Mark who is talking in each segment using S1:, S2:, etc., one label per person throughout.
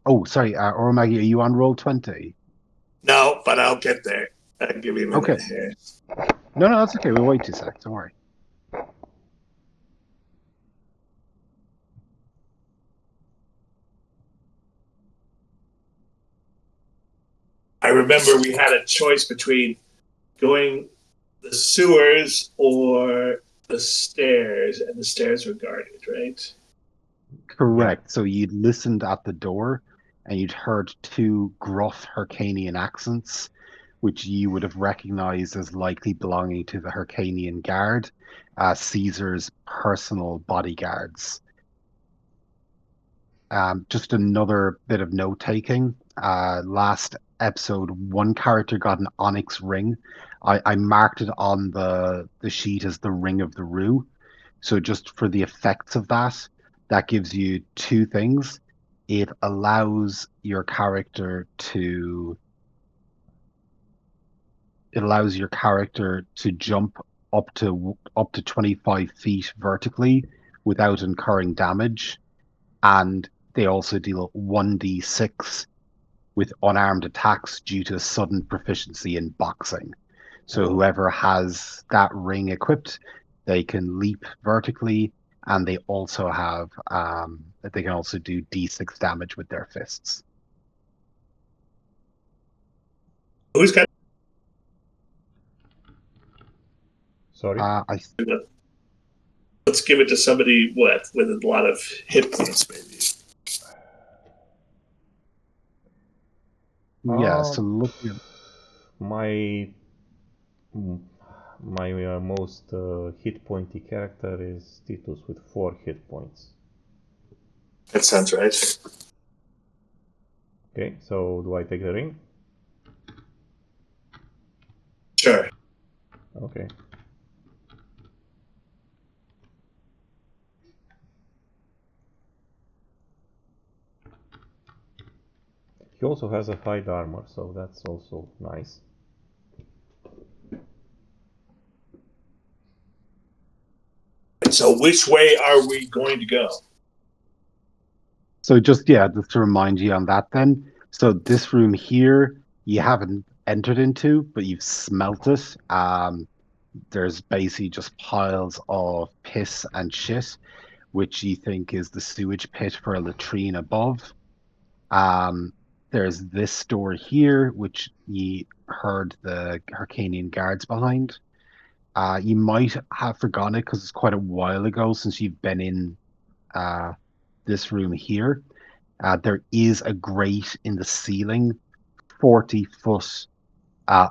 S1: Oh, sorry, or Maggie, are you on roll 20?
S2: No, but I'll get there. I'll give you a
S1: Okay.
S2: minute here.
S1: No, no, that's okay. We'll wait 2 seconds. Don't worry.
S2: I remember we had a choice between going the sewers or the stairs, and the stairs were guarded, right?
S3: Yeah.
S1: Correct. So you'd listened at the door and you'd heard two gruff Hyrcanian accents, which you would have recognized as likely belonging to the Hyrcanian Guard, Caesar's personal bodyguards. Just another bit of note taking. Last episode, one character got an onyx ring. I marked it on the sheet as the Ring of the Rue. So just for the effects of that, that gives you two things. It allows your character to it allows your character to jump up to 25 feet vertically without incurring damage, and they also deal 1d6 with unarmed attacks due to sudden proficiency in boxing. So
S3: Oh,
S1: whoever has that ring equipped, they can leap vertically, and they can also do d6 damage with their fists.
S2: Who's got
S3: sorry.
S1: I
S2: it? Let's give it to somebody with a lot of hit points, maybe.
S1: Yeah,
S3: Uh,
S1: so looking at
S3: my my most hit pointy character is Titus with 4 hit points.
S2: That sounds right.
S3: Okay, so do I take the ring?
S2: Sure.
S3: Okay. He also has a hide armor, so that's also nice.
S2: So, which way are we going to go?
S1: So just to remind you on that then. So this room here you haven't entered into, but you've smelt it. There's basically just piles of piss and shit, which you think is the sewage pit for a latrine above. Um, there's this door here, which you heard the Hyrcanian guards behind. You might have forgotten it because it's quite a while ago since you've been in uh, this room here. There is a grate in the ceiling, 40 foot uh,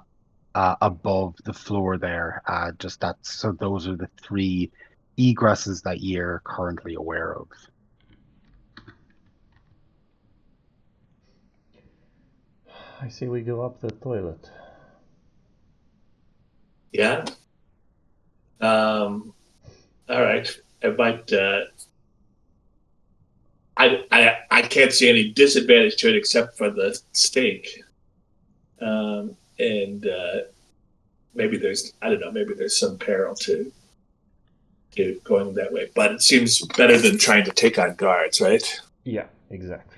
S1: above the floor there. Just that. So those are the three egresses that you're currently aware of.
S3: I say we go up the toilet.
S2: Yeah. All right. I might. I can't see any disadvantage to it except for the stake. And maybe there's, I don't know, maybe there's some peril to going that way. But it seems better than trying to take on guards, right?
S3: Yeah, exactly.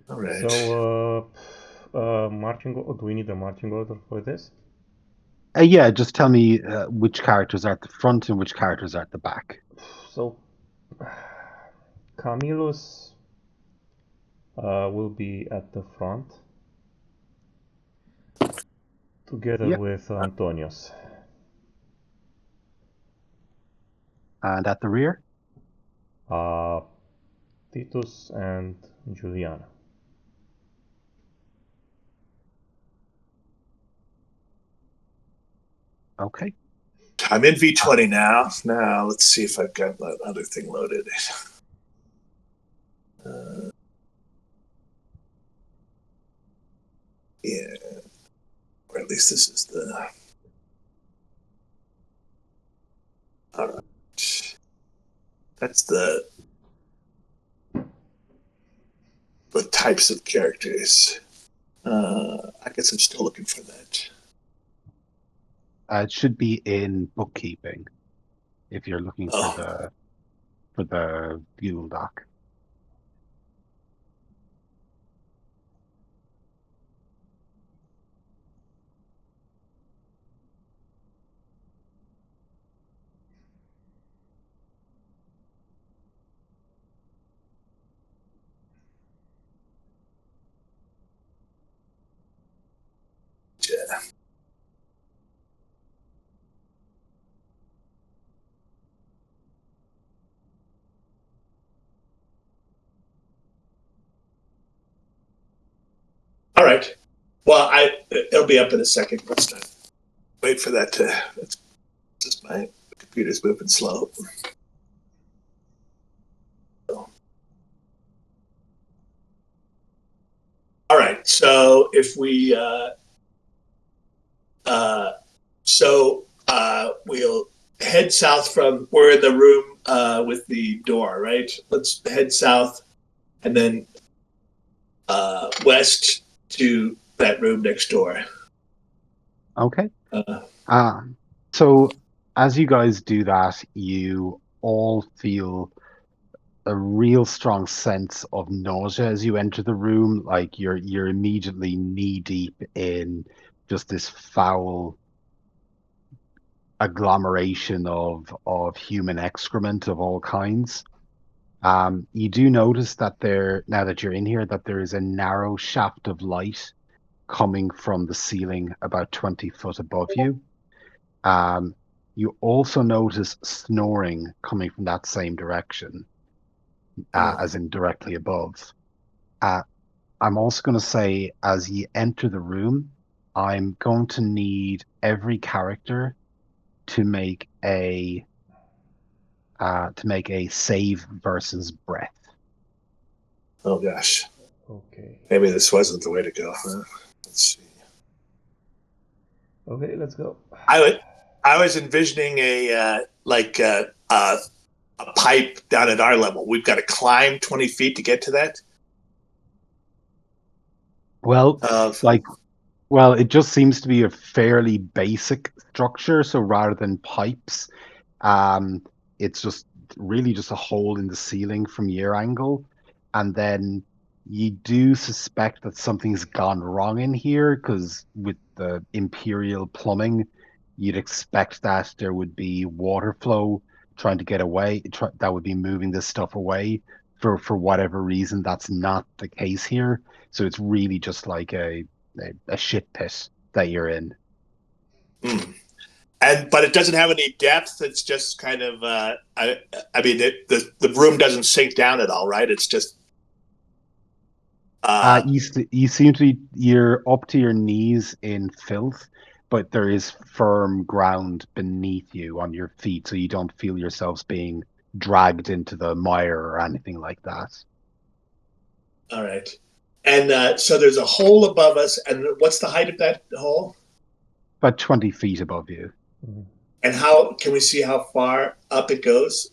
S2: All right.
S3: So, marching. Do we need a marching order for this?
S1: Yeah, just tell me which characters are at the front and which characters are at the back.
S3: So, Camillus will be at the front together
S1: Yeah,
S3: with Antonius.
S1: and at the rear.
S3: Uh, Titus and Juliana.
S1: Okay.
S2: I'm in V20 now. Now let's see if I've got that other thing loaded. Yeah, or at least this is the. All right. That's the types of characters. I guess I'm still looking for that.
S1: It should be in bookkeeping if you're looking for
S2: Oh,
S1: the. for the fuel dock.
S2: Yeah. All right. Well, it'll be up in a second. Let's not wait for that to. It's just my computer's moving slow. All right. So if we, we'll head south from. We're in the room with the door, right? Let's head south, and then west to that room next door.
S1: Okay. So as you guys do that, you all feel a real strong sense of nausea as you enter the room. Like you're immediately knee deep in just this foul agglomeration of human excrement of all kinds. You do notice that now that you're in here, that there is a narrow shaft of light coming from the ceiling about 20 foot above you. You also notice snoring coming from that same direction, as in directly above. Uh, I'm also going to say, as you enter the room, I'm going to need every character to make a save versus breath.
S2: Oh gosh.
S3: Okay.
S2: Maybe this wasn't the way to go. Huh? Let's see.
S3: Okay, let's go.
S2: I was envisioning a pipe down at our level. We've got to climb 20 feet to get to that.
S1: Well, it just seems to be a fairly basic structure. So rather than pipes, it's just really just a hole in the ceiling from your angle. And then you do suspect that something's gone wrong in here because with the Imperial plumbing, you'd expect that there would be water flow trying to get away, that would be moving this stuff away. For whatever reason, that's not the case here. So it's really just like a shit pit that you're in.
S2: But it doesn't have any depth. It's just kind of. The room doesn't sink down at all, right? It's just.
S1: You seem to be you're up to your knees in filth, but there is firm ground beneath you on your feet, so you don't feel yourselves being dragged into the mire or anything like that.
S2: All right. And so there's a hole above us. And what's the height of that hole?
S1: About 20 feet above you.
S2: And how can we see how far up it goes?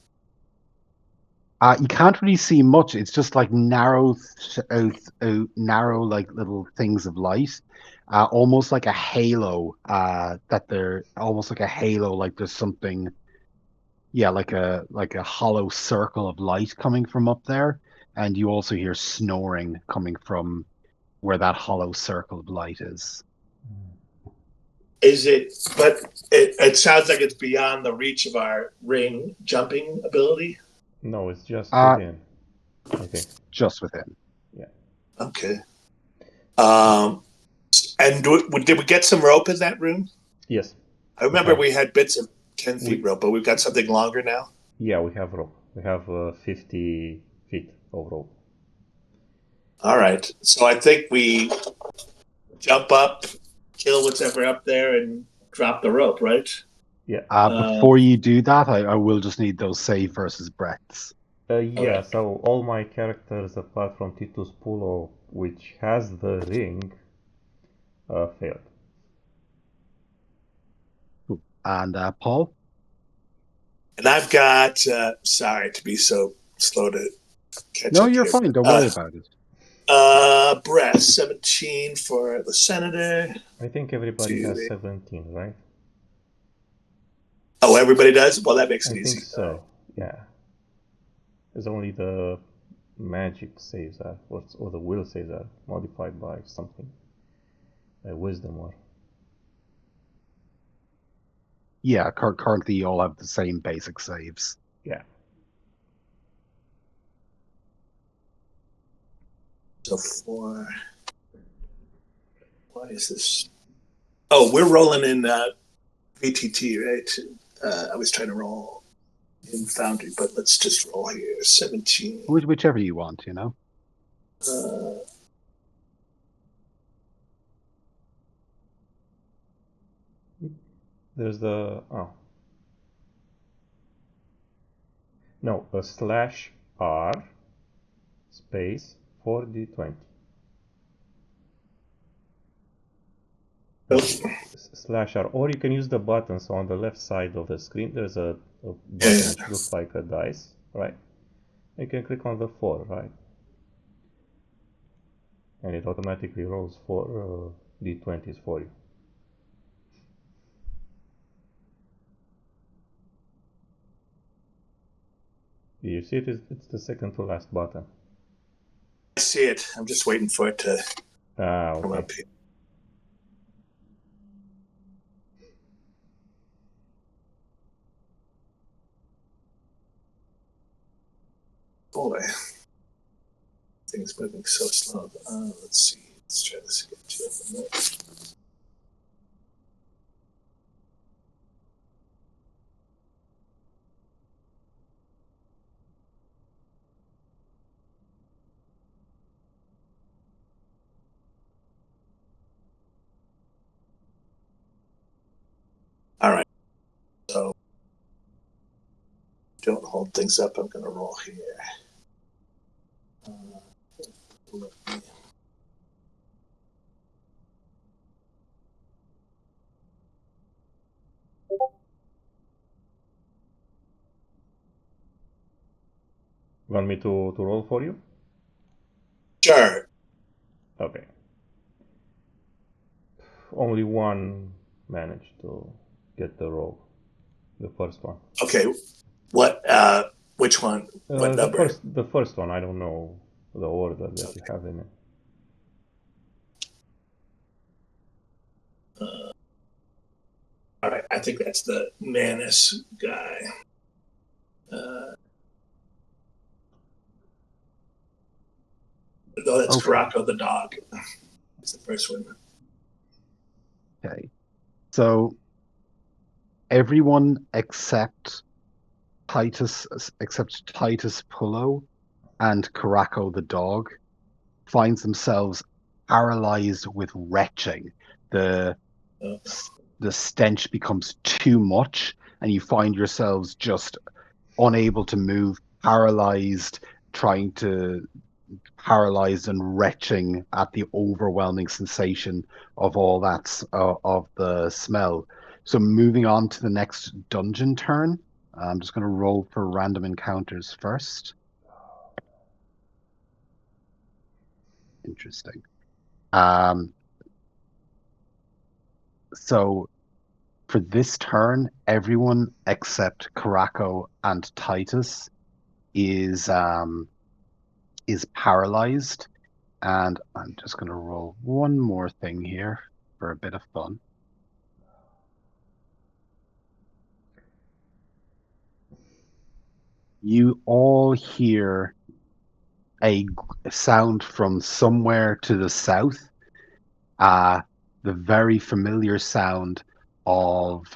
S1: You can't really see much. It's just like narrow, like little things of light, almost like a halo. That they're almost like a halo. Like there's something, yeah, like a hollow circle of light coming from up there, and you also hear snoring coming from where that hollow circle of light is.
S2: Is it? But it sounds like it's beyond the reach of our ring jumping ability.
S3: No, it's just within, I think.
S1: Just within.
S3: Yeah.
S2: Okay. And did we get some rope in that room?
S3: Yes.
S2: I remember we had bits of 10 feet rope, but we've got something longer now.
S3: Yeah, we have rope. We have 50 feet of rope.
S2: All right. So I think we jump up, kill what's ever up there, and drop the rope, right?
S3: Yeah.
S1: Before you do that, I will just need those save versus breaths.
S3: Yeah, so all my characters apart from Titus Pulo, which has the ring, failed.
S1: Cool. And Paul?
S2: And I've got, sorry to be so slow to catch up.
S1: No, you're fine. Don't worry about it.
S2: Breath, 17 for the senator.
S3: I think everybody has 17, right?
S2: Oh, everybody does? Well, that makes it easy.
S3: I think so, yeah. It's only the magic saves are, or the will saves are modified by something, wisdom or.
S1: Yeah, currently you all have the same basic saves.
S3: Yeah.
S2: So 4. Why is this? Oh, we're rolling in VTT, right? I was trying to roll in Foundry, but let's just roll here. 17.
S1: Whichever you want, you know.
S3: There's the no, a slash R space 4d20. Slash R, or you can use the button. So on the left side of the screen, there's a button which looks like a dice, right? You can click on the 4, right? And it automatically rolls 4 d20s for you. Do you see it? It's the second to last button.
S2: I see it. I'm just waiting for it to come
S3: Okay.
S2: up here. Boy, things moving so slow. Let's see. Let's try this again. All right. So don't hold things up. I'm going to roll here.
S3: Want me to roll for you?
S2: Sure.
S3: Okay. Only one managed to get the roll. The first one.
S2: Okay. What? Which one? What number?
S3: The first one. I don't know the order that you have in it.
S2: All right. I think that's the Manus guy. No, that's
S1: Okay.
S2: Karako the dog. That's the first one.
S1: Okay. So everyone except Titus Pullo and Karako the dog finds themselves paralyzed with retching. The the stench becomes too much, and you find yourselves just unable to move, paralyzed, paralyzed and retching at the overwhelming sensation of all that of the smell. So moving on to the next dungeon turn, I'm just going to roll for random encounters first. Interesting. So for this turn, everyone except Karako and Titus is paralyzed, and I'm just going to roll one more thing here for a bit of fun. You all hear a sound from somewhere to the south, the very familiar sound of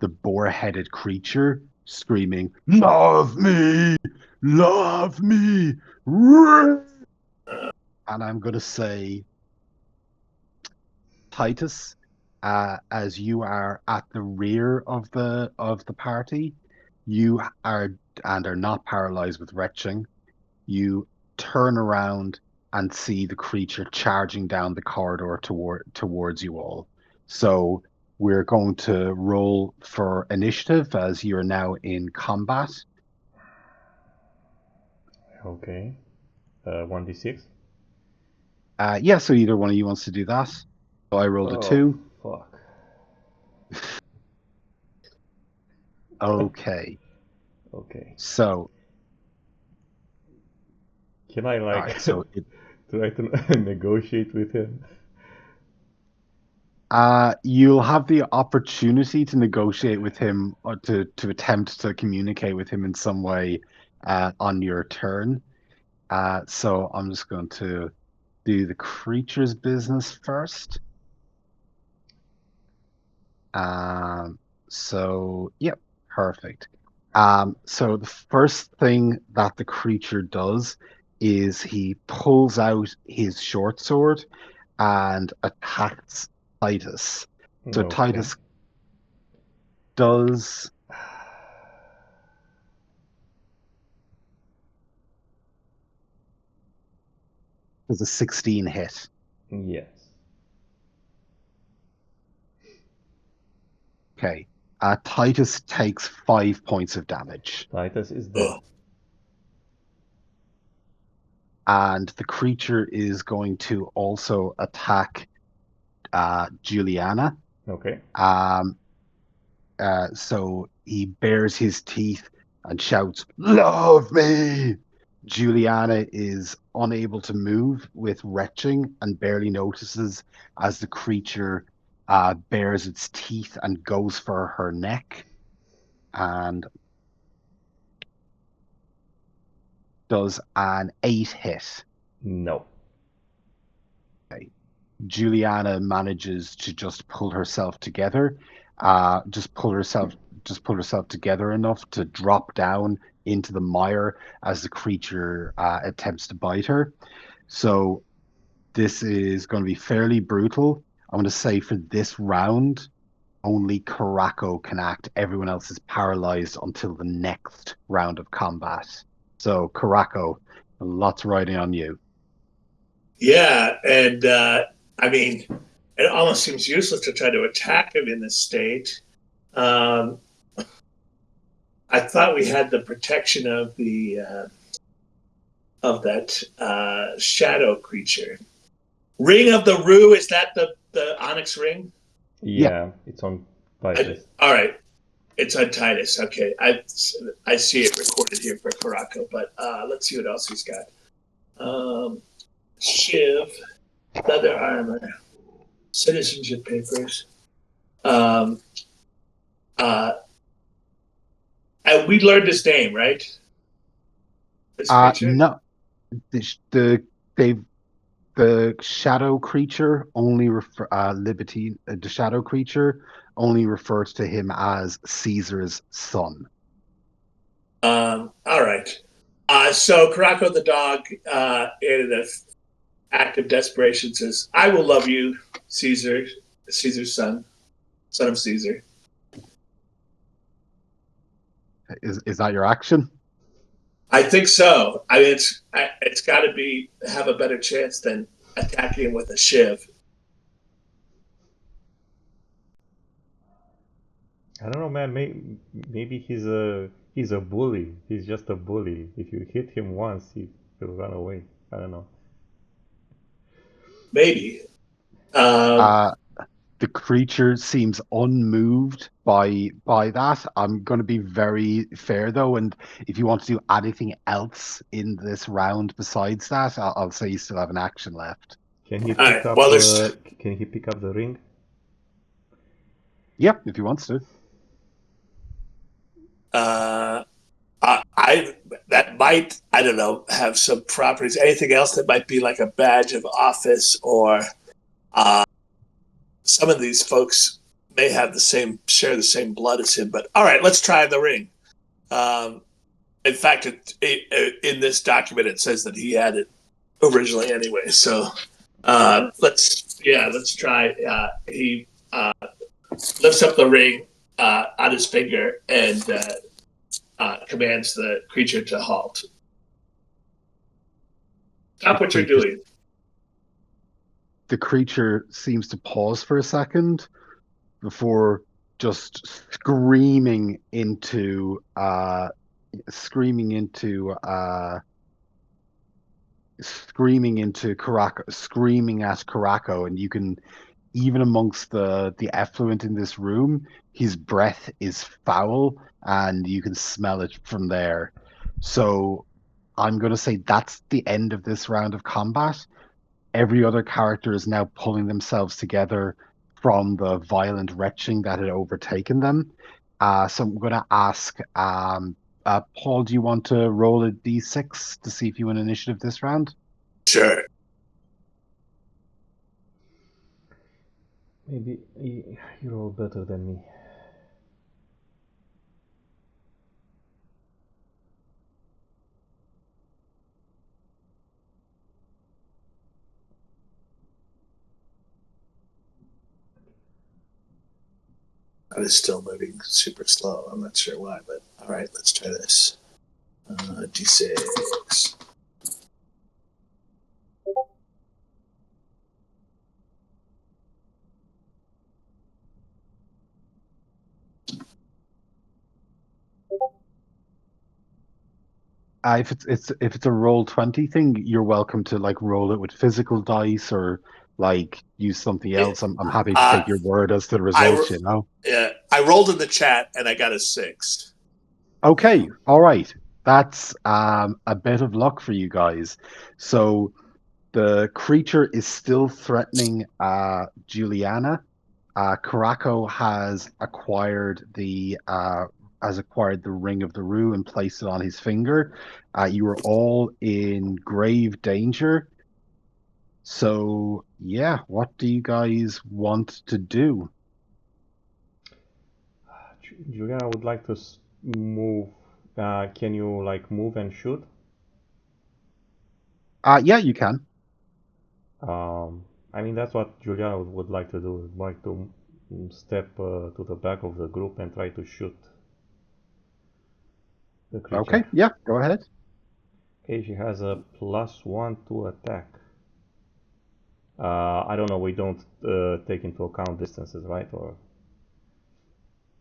S1: the boar-headed creature screaming, "Love me! Love me!" And I'm going to say, Titus, as you are at the rear of the party, you are and are not paralyzed with retching. You turn around and see the creature charging down the corridor towards you all. So we're going to roll for initiative as you're now in combat.
S3: Okay. 1d6.
S1: Yeah, so either one of you wants to do that. So I rolled a 2.
S3: Fuck.
S1: Okay.
S3: Okay.
S1: So
S3: Can I
S1: All
S3: like
S1: right, so
S3: try to negotiate with him?
S1: you'll have the opportunity to negotiate with him or to attempt to communicate with him in some way on your turn. So I'm just going to do the creature's business first. So yep, perfect. So the first thing that the creature does is he pulls out his short sword and attacks Titus. So
S3: Okay.
S1: Titus does a 16 hit.
S3: Yes.
S1: Okay. Titus takes 5 points of damage,
S3: Titus is dead.
S2: Oh,
S1: and the creature is going to also attack Juliana.
S3: Okay.
S1: Um, so he bares his teeth and shouts, "Love me!" Juliana is unable to move with retching and barely notices as the creature bares its teeth and goes for her neck and does an 8 hit.
S3: No.
S1: Okay. Juliana manages to just pull herself together, just pull herself together enough to drop down into the mire as the creature attempts to bite her. So this is going to be fairly brutal. I'm going to say for this round, only Karako can act. Everyone else is paralyzed until the next round of combat. So Karako, lots riding on you.
S2: yeah, and I mean, it almost seems useless to try to attack him in this state. Um, I thought we had the protection of the of that shadow creature. Ring of the Rue, is that the onyx ring?
S1: Yep.
S3: Yeah, it's on Titus.
S2: All right, it's on Titus. Okay, I see it recorded here for Karako, but let's see what else he's got. Shiv, leather armor, citizenship papers. Um, uh, and we learned his name, right? This creature.
S1: No, the they the shadow creature only refer Liberty. The shadow creature only refers to him as Caesar's son.
S2: All right. So Karako the dog, in an act of desperation, says, "I will love you, Caesar, Caesar's son of Caesar."
S1: Is that your action?
S2: I think so. I mean, it's got to be have a better chance than attacking him with a shiv.
S3: I don't know, man. Maybe he's a bully. He's just a bully. If you hit him once, he'll run away. I don't know.
S2: Maybe.
S1: Uh, the creature seems unmoved by that. I'm going to be very fair though, and if you want to do anything else in this round besides that, I'll say you still have an action left.
S3: Can he
S2: All
S3: pick
S2: right.
S3: up?
S2: Well, there's.
S3: Can he pick up the ring?
S1: Yep, if he wants to.
S2: I that might, I don't know, have some properties. Anything else that might be like a badge of office, or uh, some of these folks may have share the same blood as him. But all right, let's try the ring. Um, in fact, in this document it says that he had it originally anyway. So let's try. He lifts up the ring on his finger and commands the creature to halt. Stop what you're doing.
S1: The creature seems to pause for a second before just screaming into Karako, screaming at Karako, and you can, even amongst the effluent in this room, his breath is foul, and you can smell it from there. So I'm going to say that's the end of this round of combat. Every other character is now pulling themselves together from the violent retching that had overtaken them. So I'm going to ask, Paul, do you want to roll a d6 to see if you win initiative this round?
S2: Sure.
S3: Maybe you roll better than me.
S2: I was still moving super slow. I'm not sure why, but all right, let's try this. D6.
S1: If it's a roll 20 thing, you're welcome to like roll it with physical dice or like use something else. I'm happy to
S2: Uh,
S1: take your word as to the
S2: I
S1: results, you know.
S2: I rolled in the chat and I got a 6.
S1: Okay, all right. That's a bit of luck for you guys. So the creature is still threatening Juliana. Caraco has acquired the ring of the rue and placed it on his finger. You are all in grave danger. So yeah, what do you guys want to do?
S3: Juliana would like to move. Can you like move and shoot?
S1: Yeah, you can.
S3: I mean, that's what Juliana would like to do. Would like to step to the back of the group and try to shoot the creature.
S1: Okay, yeah, go ahead.
S3: Okay, she has a +1 to attack. I don't know. We don't take into account distances, right? Or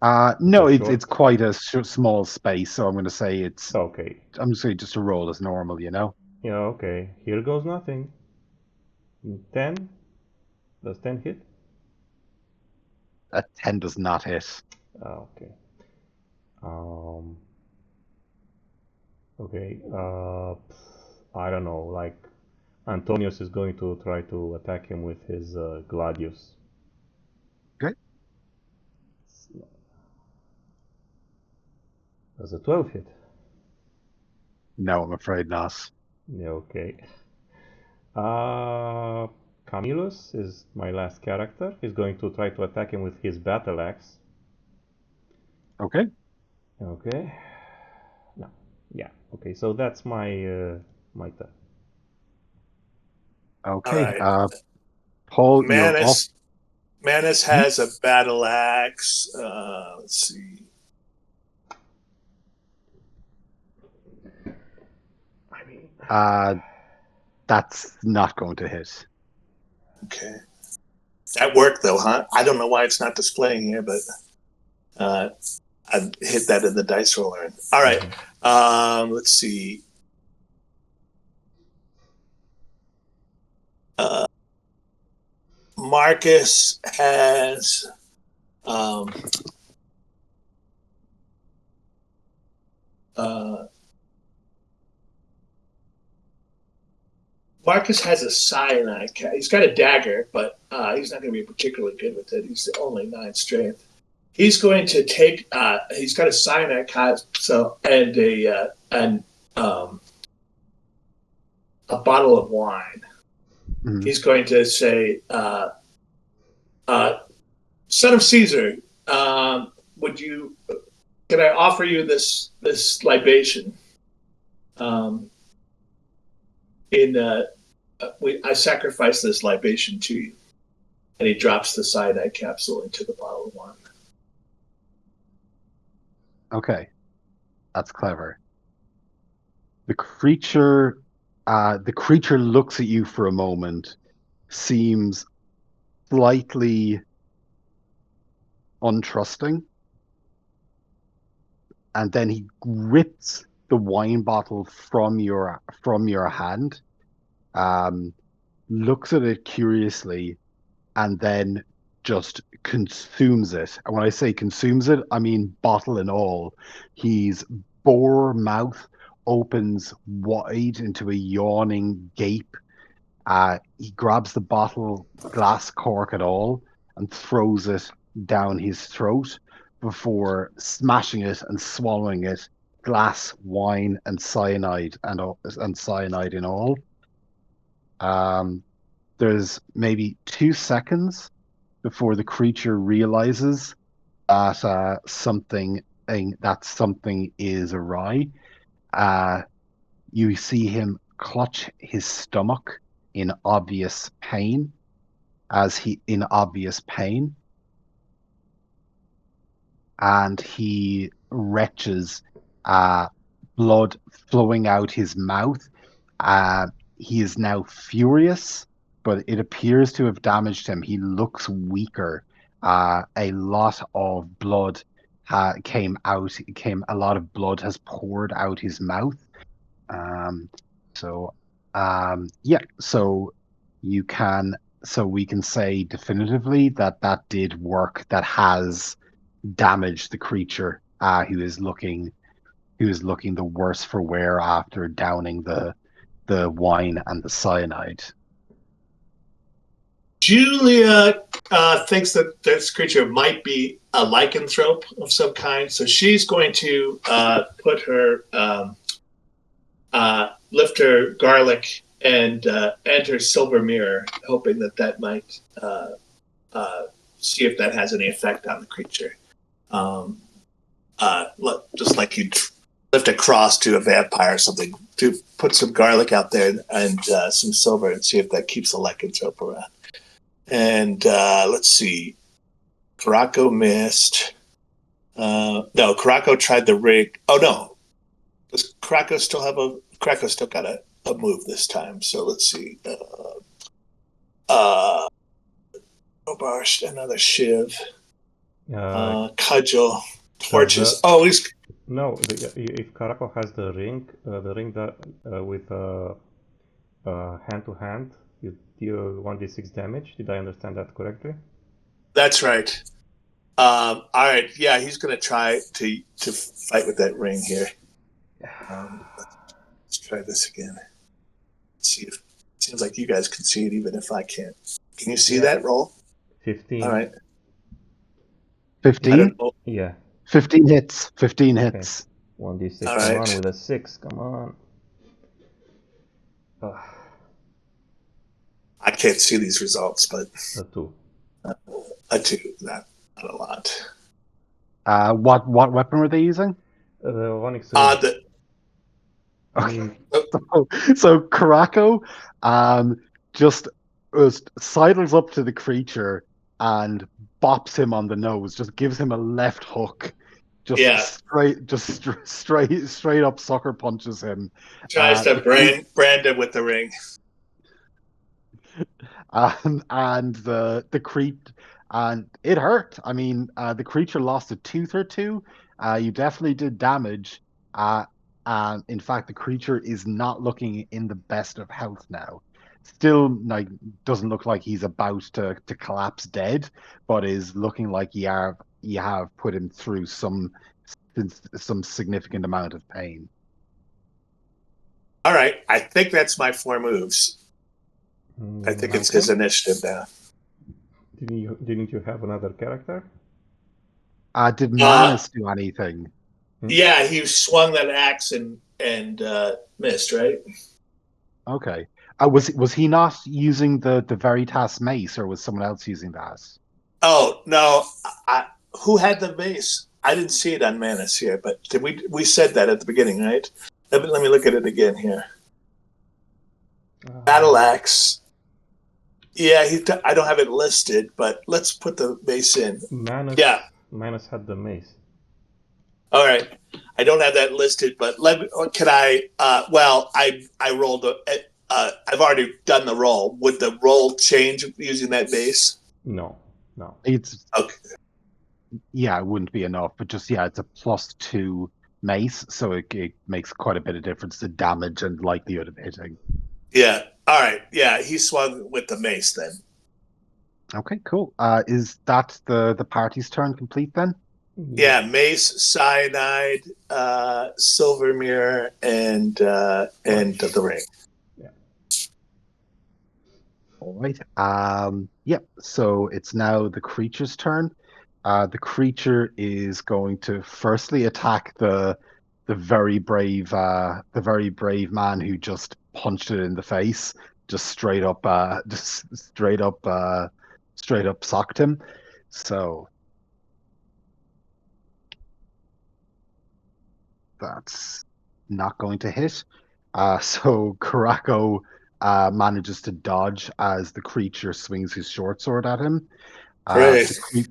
S3: it's
S1: No,
S3: a
S1: it's
S3: short.
S1: quite a small space, so I'm going to say
S3: Okay.
S1: I'm just saying just a roll as normal, you know.
S3: Yeah. Okay. Here goes nothing. 10. Does 10 hit?
S1: A 10 does not hit.
S3: Okay. Um. Okay. I don't know. Like Antonius is going to try to attack him with his gladius.
S1: Okay.
S3: Does a 12 hit?
S1: No, I'm afraid not.
S3: Yeah. Okay. Uh. Camillus is my last character. He's going to try to attack him with his battle axe.
S1: Okay.
S3: Okay. No. Yeah. Okay. So that's my turn.
S2: All
S1: Okay.
S2: right.
S1: Paul, you're off.
S2: Manus Manus
S1: Hmm?
S2: has a battle axe. Let's see.
S3: I mean,
S1: Uh, that's not going to hit.
S2: Okay. That worked though, huh? I don't know why it's not displaying here, but I hit that in the dice roller. All right. Let's see. Uh, Marcus has uh, Marcus has a cyanide. He's got a dagger, but he's not going to be particularly good with it. He's only 9 strength. He's going to take. He's got a cyanide capsule and a bottle of wine.
S1: Mhm.
S2: He's going to say, "Son of Caesar, would you? Can I offer you this libation? Um, I sacrifice this libation to you." And he drops the cyanide capsule into the bottle of wine.
S1: Okay, that's clever. The creature looks at you for a moment, seems slightly untrusting, and then he grips the wine bottle from your hand, um, looks at it curiously, and then just consumes it. And when I say consumes it, I mean bottle and all. He's bore mouth opens wide into a yawning gape. He grabs the bottle, glass cork and all, and throws it down his throat before smashing it and swallowing it, glass, wine, and cyanide and cyanide in all. There's maybe 2 seconds before the creature realizes that something is awry. You see him clutch his stomach in obvious pain, and he retches, blood flowing out his mouth. He is now furious, but it appears to have damaged him. He looks weaker. A lot of blood came out. A lot of blood has poured out his mouth. Yeah. So we can say definitively that did work. That has damaged the creature. Who is looking the worse for wear after downing the wine and the cyanide.
S2: Julia thinks that this creature might be a lycanthrope of some kind, so she's going to put her lift her garlic and her silver mirror, hoping that might see if that has any effect on the creature. Just like you'd lift a cross to a vampire or something, to put some garlic out there and some silver and see if that keeps the lycanthrope around. And let's see. Caraco missed. No, Caraco tried the rig. Oh, no. Does Caraco still have a... Caraco still got a move this time. So let's see. Another shiv. Cudgel. Torches. He's...
S3: No, if Caraco has the ring that with hand-to-hand, you deal 1d6 damage. Did I understand that correctly?
S2: That's right. All right. Yeah, he's going to try to fight with that ring here. Let's try this again. Let's see if it seems like you guys can see it, even if I can't. Can you see that roll?
S3: 15.
S2: All right.
S1: 15?
S3: Yeah.
S1: 15 hits. 15 hits.
S3: Okay. 1d6.
S2: All
S3: Come
S2: right.
S3: on with a 6. Come on.
S2: I can't see these results, but
S3: A 2.
S2: A 2, not a lot.
S1: What weapon were they using?
S3: Onyx.
S1: Okay. So Caraco just sidles up to the creature and bops him on the nose, just gives him a left hook, straight up sucker punches him.
S2: Tries to brand him with the ring.
S1: And the creature, and it hurt. I mean, the creature lost a tooth or two. You definitely did damage. In fact, the creature is not looking in the best of health now. Still, doesn't look like he's about to collapse dead, but is looking like you have put him through some significant amount of pain.
S2: All right, I think that's my 4 moves. I think it's his initiative now.
S3: Didn't you have another character?
S1: Did Manus do anything?
S2: Yeah, he swung that axe and missed, right?
S1: Okay. Was he not using the Veritas mace, or was someone else using that?
S2: Oh no! Who had the mace? I didn't see it on Manus here, but we said that at the beginning, right? Let me look at it again here. Battle axe. Yeah, I don't have it listed, but let's put the mace in.
S3: Manus had the mace.
S2: All right, I don't have that listed, but can I? Well, I rolled I've already done the roll. Would the roll change using that base?
S3: No.
S1: It's
S2: okay.
S1: Yeah, it wouldn't be enough, but just it's a +2 mace, so it makes quite a bit of difference to damage and likelihood of hitting.
S2: Yeah. All right. Yeah, he swung with the mace then.
S1: Okay, cool. Is that the party's turn complete then?
S2: Yeah, mace, cyanide, silver mirror, and the ring.
S3: Yeah.
S1: All right. Yep. So it's now the creature's turn. The creature is going to firstly attack the very brave man who just punched it in the face, just straight up socked him. So that's not going to hit. So Karako manages to dodge as the creature swings his short sword at him. Uh,
S2: Great.
S1: the cre-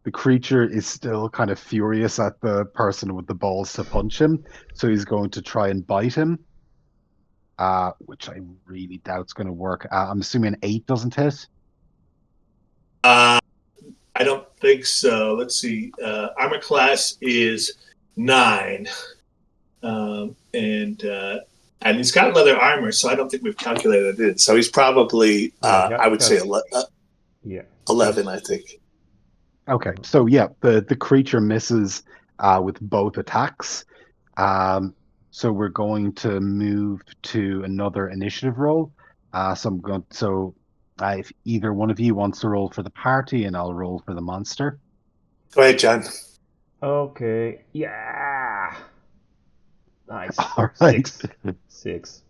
S1: the creature is still kind of furious at the person with the balls to punch him, so he's going to try and bite him, which I really doubt's going to work. I'm assuming 8 doesn't hit.
S2: I don't think so. Let's see. Armor class is 9, and he's got leather armor, so I don't think we've calculated it. So he's probably,
S3: Yeah,
S2: I would say,
S3: yeah.
S2: 11. I think.
S1: Okay, so yeah, the creature misses with both attacks. So we're going to move to another initiative roll. If either one of you wants to roll for the party, and I'll roll for the monster.
S2: Go ahead, John.
S3: Okay. Yeah. Nice.
S1: All right.
S3: 6.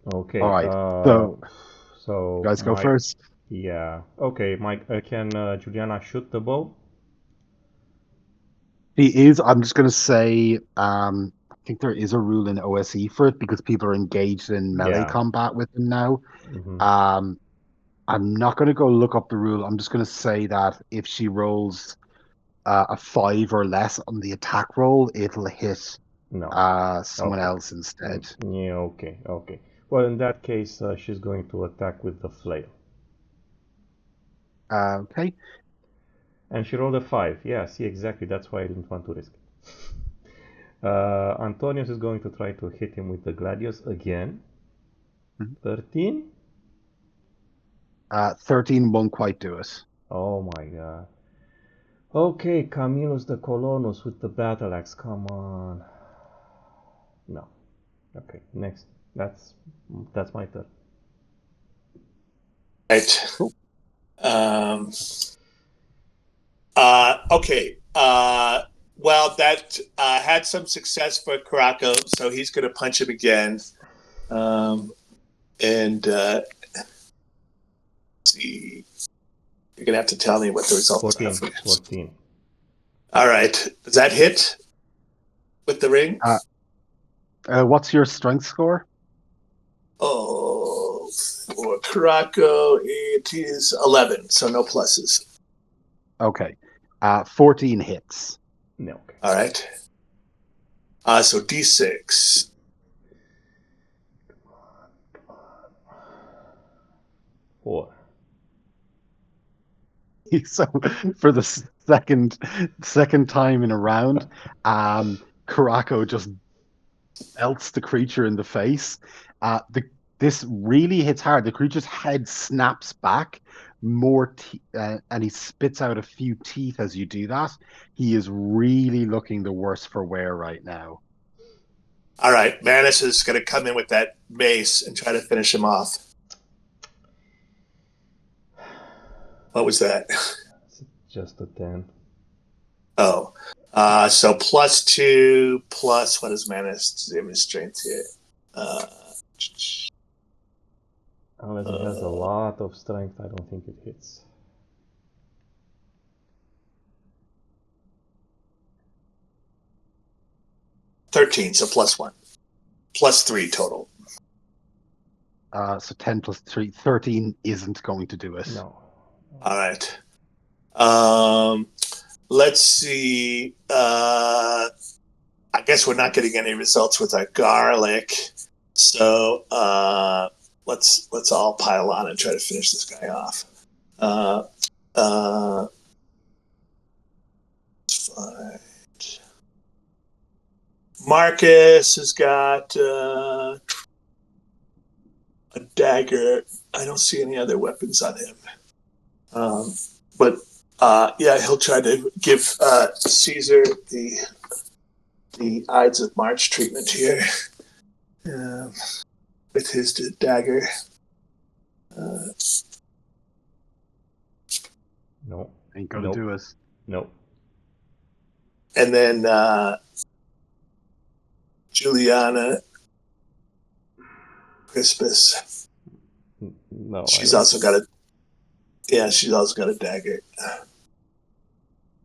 S1: All
S3: Okay.
S1: right. So you
S3: So
S1: guys go
S3: Mike.
S1: first.
S3: Yeah. Okay, Mike. Can Juliana shoot the bow?
S1: I'm just going to say, I think there is a rule in OSE for it because people are engaged in melee
S3: Yeah.
S1: combat with him now.
S3: Mm-hmm.
S1: Um, I'm not going to go look up the rule. I'm just going to say that if she rolls a 5 or less on the attack roll, it'll hit
S3: No.
S1: someone
S3: Okay.
S1: else instead.
S3: Yeah. Okay. Okay. Well, in that case, she's going to attack with the flail.
S1: Okay.
S3: And she rolled a 5. Yeah. See, exactly. That's why I didn't want to risk it. Antonius is going to try to hit him with the gladius again.
S1: Mhm.
S3: 13.
S1: 13 won't quite do it.
S3: Oh my god. Okay, Camillus the Colonus with the battle axe. Come on. No. Okay, next. That's my turn.
S2: Right.
S1: Cool.
S2: Okay. Well, that had some success for Karako, so he's going to punch him again. And let's see. You're going to have to tell me what the results
S3: 14.
S2: are.
S3: 14.
S2: All right. Does that hit with the ring?
S1: What's your strength score?
S2: Oh, for Karako, it is 11, so no pluses.
S1: Okay. 14 hits.
S3: No, okay.
S2: All right. So D6.
S3: 4.
S1: So for the second time in a round, Karako just belts the creature in the face. This really hits hard. The creature's head snaps back and he spits out a few teeth as you do that. He is really looking the worse for wear right now.
S2: All right. Manus is going to come in with that mace and try to finish him off. What was that?
S3: Just a 10.
S2: Oh. So +2 plus what is Manus' strength here?
S3: Unless it has a lot of strength, I don't think it hits.
S2: +13, so +1. +3 total.
S1: So 10 plus 3, 13 isn't going to do it.
S3: No.
S2: All right. Let's see. I guess we're not getting any results with our garlic. So let's all pile on and try to finish this guy off. Fine. Marcus has got a dagger. I don't see any other weapons on him. But Yeah, he'll try to give Caesar the Ides of March treatment here with his dagger.
S3: No.
S1: Ain't gonna
S3: Nope.
S1: do us.
S3: Nope.
S2: And then Juliana Crispus.
S3: No.
S2: She's also got a dagger.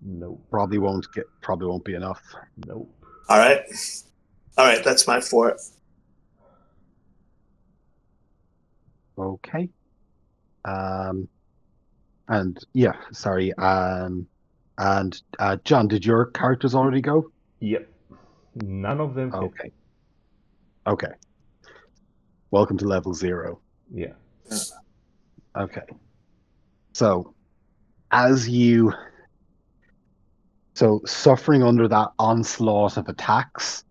S3: Nope.
S1: Probably won't be enough.
S3: Nope.
S2: All right. That's my 4.
S1: Okay. And yeah, sorry. And John, did your characters already go?
S3: Yep. None of them hit.
S1: Okay. Okay. Welcome to level 0.
S3: Yeah.
S1: Okay. So as you suffering under that onslaught of attacks,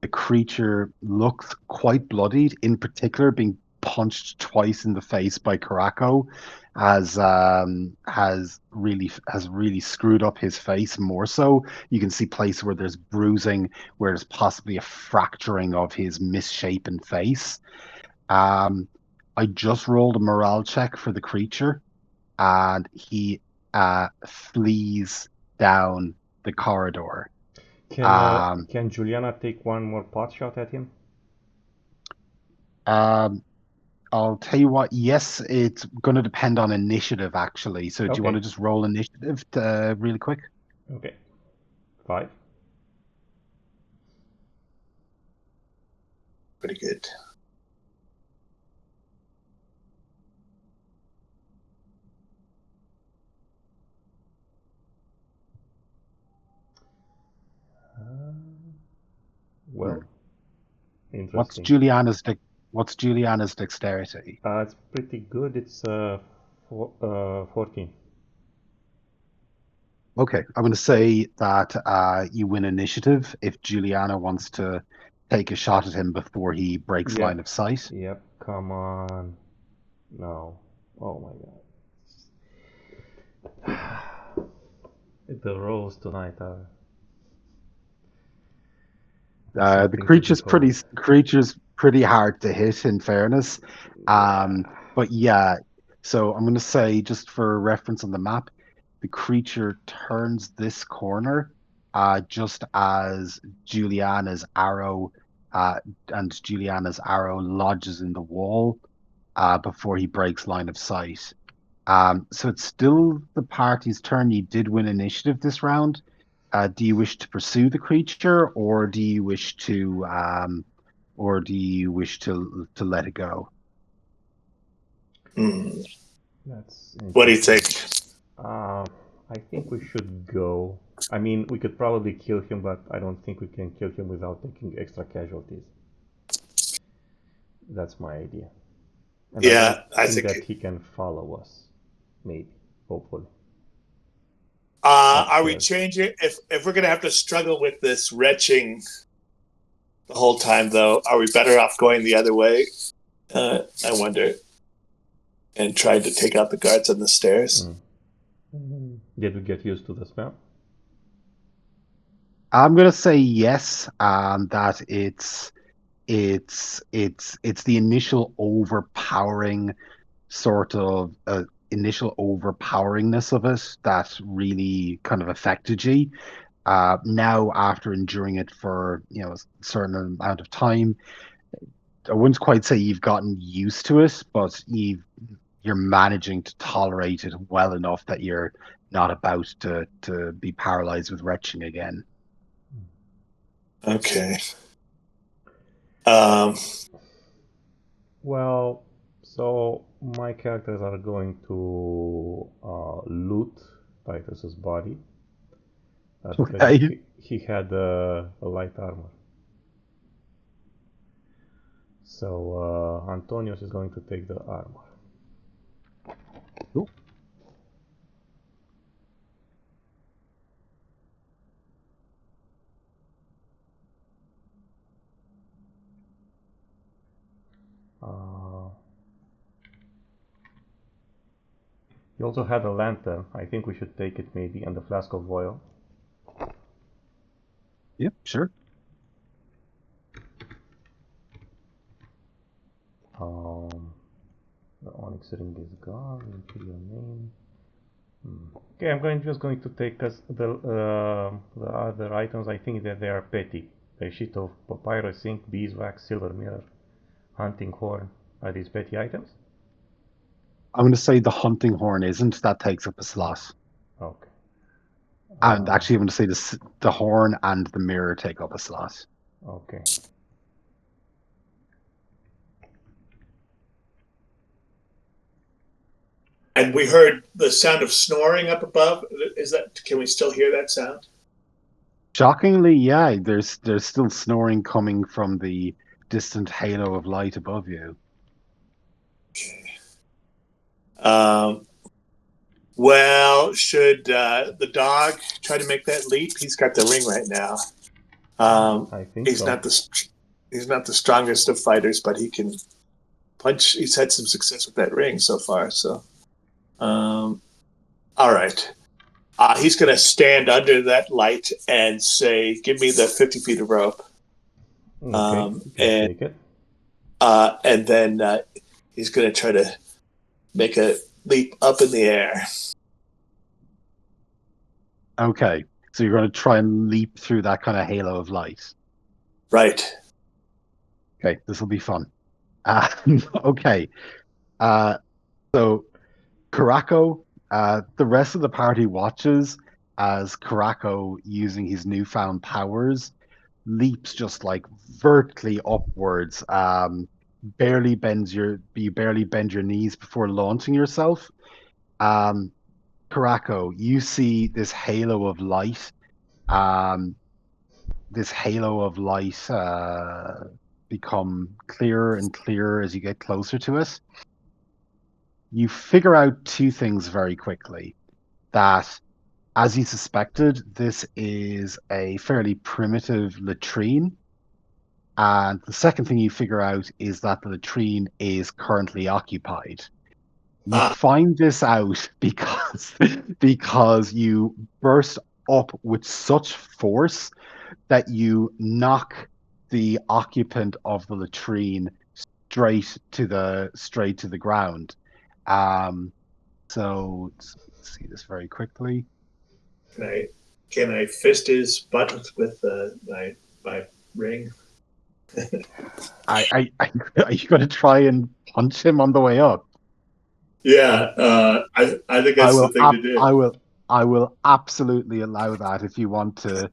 S1: the creature looks quite bloodied, in particular being punched twice in the face by Karako, has really screwed up his face more so. You can see places where there's bruising, where there's possibly a fracturing of his misshapen face. I just rolled a morale check for the creature, and he flees down the corridor.
S3: Can Juliana take one more pot shot at him?
S1: Um, I'll tell you what, yes, it's going to depend on initiative, actually. So do you want
S3: Okay.
S1: to just roll initiative really quick?
S3: Okay. 5.
S2: Pretty good.
S3: Well,
S1: What's
S3: interesting.
S1: What's Juliana's dexterity?
S3: It's pretty good. It's 14.
S1: Okay, I'm going to say that you win initiative if Juliana wants to take a shot at him before he breaks line
S3: Yep.
S1: of sight.
S3: Yep. Come on. No. Oh my god. The rolls tonight are
S1: The
S3: something to behold.
S1: creature's pretty hard to hit, in fairness.
S3: Yeah.
S1: But yeah, so I'm gonna say, just for reference on the map, the creature turns this corner, just as Juliana's arrow, uh, Juliana's arrow lodges in the wall, before he breaks line of sight. So it's still the party's turn. You did win initiative this round. Do you wish to pursue the creature, or do you wish to let it go?
S2: Hmm.
S3: That's
S2: What do you think?
S3: interesting. I think we should go. I mean, we could probably kill him, but I don't think we can kill him without taking extra casualties. That's my idea. And I don't
S2: Yeah, I
S3: think
S2: think.
S3: that he can follow us. Maybe. Hopefully.
S2: Are we
S3: Upstairs.
S2: changing? If we're gonna have to struggle with this retching the whole time, though, are we better off going the other way? I wonder. And trying to take out the guards on the stairs.
S3: Did we get used to the smell?
S1: I'm gonna say yes, that it's the initial overpowering sort of initial overpoweringness of it that really kind of affected you. Now, after enduring it for a certain amount of time, I wouldn't quite say you've gotten used to it, but you're managing to tolerate it well enough that you're not about to be paralyzed with retching again.
S2: Okay. Um,
S3: Well, so my characters are going to loot Titus's body because
S1: Okay.
S3: he had a light armor. So Antonius is going to take the armor.
S1: Cool.
S3: You also had a lantern. I think we should take it maybe, and a flask of oil.
S1: Yep, sure.
S3: The onyx ring is gone. Into your name. Okay, I'm just going to take us the other items. I think that they are petty. A sheet of papyrus, ink, beeswax, silver mirror, hunting horn. Are these petty items?
S1: I'm going to say the hunting horn isn't. That takes up a slot.
S3: Okay.
S1: And actually, I'm going to say the horn and the mirror take up a slot.
S3: Okay.
S2: And we heard the sound of snoring up above. Can we still hear that sound?
S1: Shockingly, yeah, there's still snoring coming from the distant halo of light above you.
S2: Well, should the dog try to make that leap? He's got the ring right now.
S3: I think
S2: he's
S3: so.
S2: He's not the strongest of fighters, but he can punch. He's had some success with that ring so far. So, all right. He's going to stand under that light and say, "Give me the 50 feet of rope."
S3: Okay, take it.
S2: And then he's going to try to make a leap up in the air.
S1: Okay, so you're going to try and leap through that kind of halo of light.
S2: Right.
S1: Okay, this will be fun. Okay, so Karako, the rest of the party watches as Karako, using his newfound powers, leaps just like vertically upwards. You barely bend your knees before launching yourself. Karako, you see this halo of light. This halo of light become clearer and clearer as you get closer to it. You figure out two things very quickly. That, as you suspected, this is a fairly primitive latrine. And the second thing you figure out is that the latrine is currently occupied. You find this out because you burst up with such force that you knock the occupant of the latrine straight to the ground. So let's see this very quickly.
S2: Can I fist his butt with my ring?
S1: Are you going to try and punch him on the way up?
S2: Yeah, I think that's the thing to do.
S1: I will absolutely allow that if you want to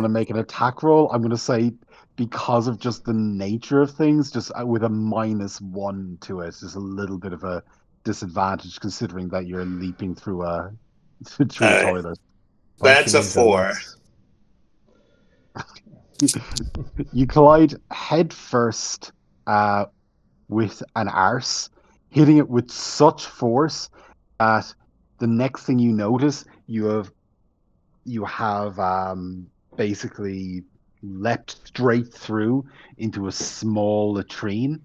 S1: make an attack roll. I'm going to say, because of just the nature of things, just with a -1 to it, just a little bit of a disadvantage considering that you're leaping through a toilet.
S2: That's a 4.
S1: You collide head first with an arse, hitting it with such force that the next thing you notice, you have basically leapt straight through into a small latrine.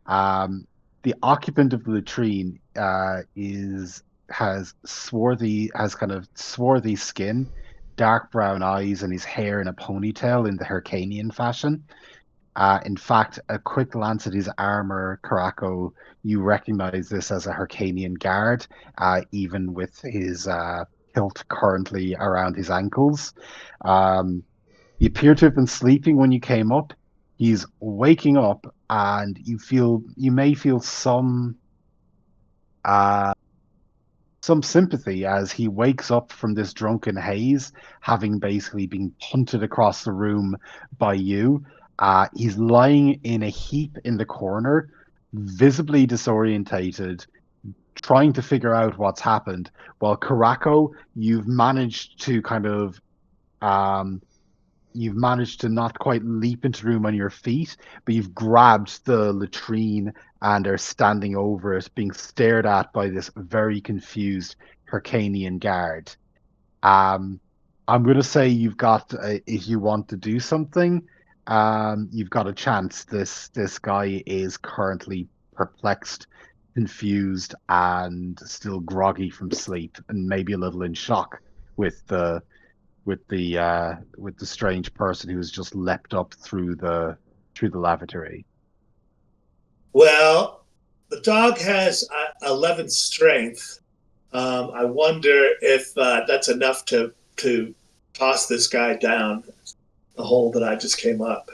S1: The occupant of the latrine has kind of swarthy skin, dark brown eyes, and his hair in a ponytail in the Hyrcanian fashion. In fact, a quick glance at his armor, Karako, you recognize this as a Hyrcanian guard, even with his hilt currently around his ankles. He appeared to have been sleeping when you came up. He's waking up, and you may feel some sympathy as he wakes up from this drunken haze, having basically been punted across the room by you. He's lying in a heap in the corner, visibly disorientated, trying to figure out what's happened. While Karako, you've managed to not quite leap into the room on your feet, but you've grabbed the latrine and are standing over it, being stared at by this very confused Hyrcanian guard. I'm going to say you've got, if you want to do something, you've got a chance. This guy is currently perplexed confused and still groggy from sleep, and maybe a little in shock with the strange person who's just leapt up through the lavatory.
S2: Well, the dog has 11 strength. I wonder if that's enough to toss this guy down the hole that I just came up,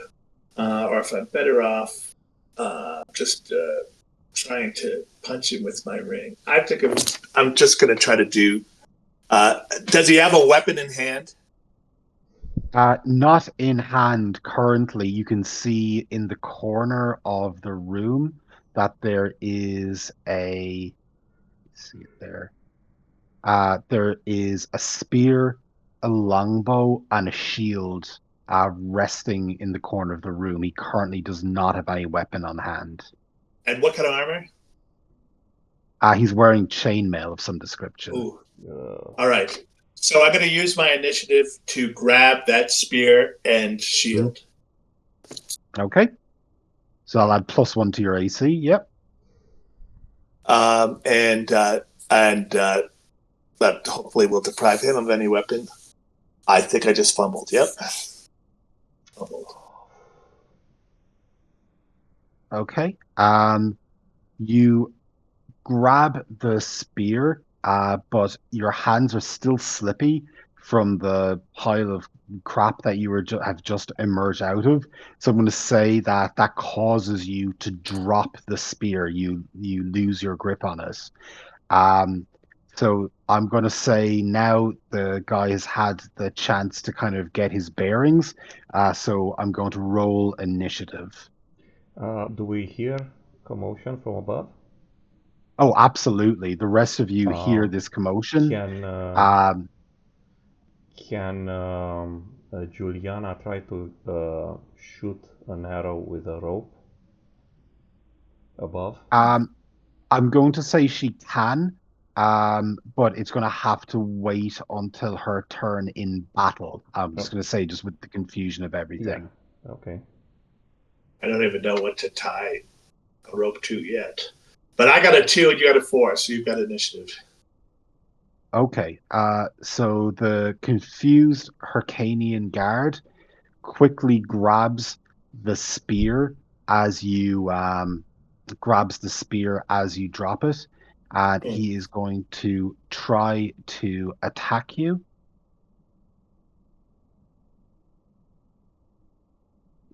S2: or if I'm better off just trying to punch him with my ring. I think I'm just going to try to do. Does he have a weapon in hand?
S1: Not in hand currently. You can see in the corner of the room that there is a. See it there. There is a spear, a longbow, and a shield resting in the corner of the room. He currently does not have any weapon on hand.
S2: And what kind of armor?
S1: He's wearing chainmail of some description.
S2: Ooh. All right. So I'm going to use my initiative to grab that spear and shield.
S1: Okay. So I'll add +1 to your AC. Yep.
S2: And that hopefully will deprive him of any weapon. I think I just fumbled. Yep. Fumbled.
S1: Okay. You grab the spear, but your hands are still slippy from the pile of crap that you have just emerged out of. So I'm going to say that that causes you to drop the spear. You lose your grip on it. So I'm going to say now the guy has had the chance to kind of get his bearings. So I'm going to roll initiative.
S3: Do we hear commotion from above?
S1: Oh, absolutely. The rest of you hear this commotion.
S3: Can Juliana try to shoot an arrow with a rope above?
S1: I'm going to say she can, but it's going to have to wait until her turn in battle. I'm just going to say, just with the confusion of everything.
S3: Yeah. Okay.
S2: I don't even know what to tie a rope to yet. But I got a 2 and you got a 4, so you've got initiative.
S1: Okay. So the confused Hyrcanian guard quickly grabs the spear as you drop it, and he is going to try to attack you.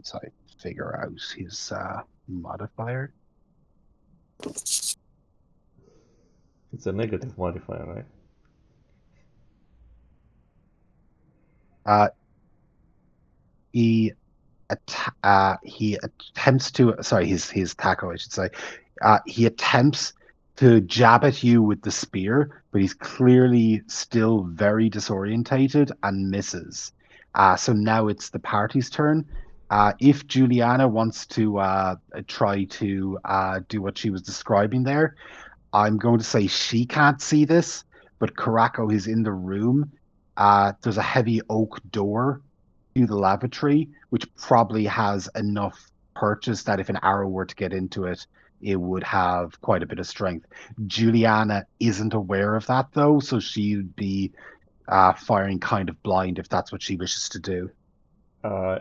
S1: So I figure out his modifier.
S3: It's a negative modifier,
S1: right? He attempts to, sorry, his tackle, I should say. He attempts to jab at you with the spear, but he's clearly still very disorientated and misses. So now it's the party's turn. If Juliana wants to try to do what she was describing there, I'm going to say she can't see this, but Karako is in the room. There's a heavy oak door to the lavatory, which probably has enough purchase that if an arrow were to get into it, it would have quite a bit of strength. Juliana isn't aware of that, though, so she'd be firing kind of blind if that's what she wishes to do.
S3: I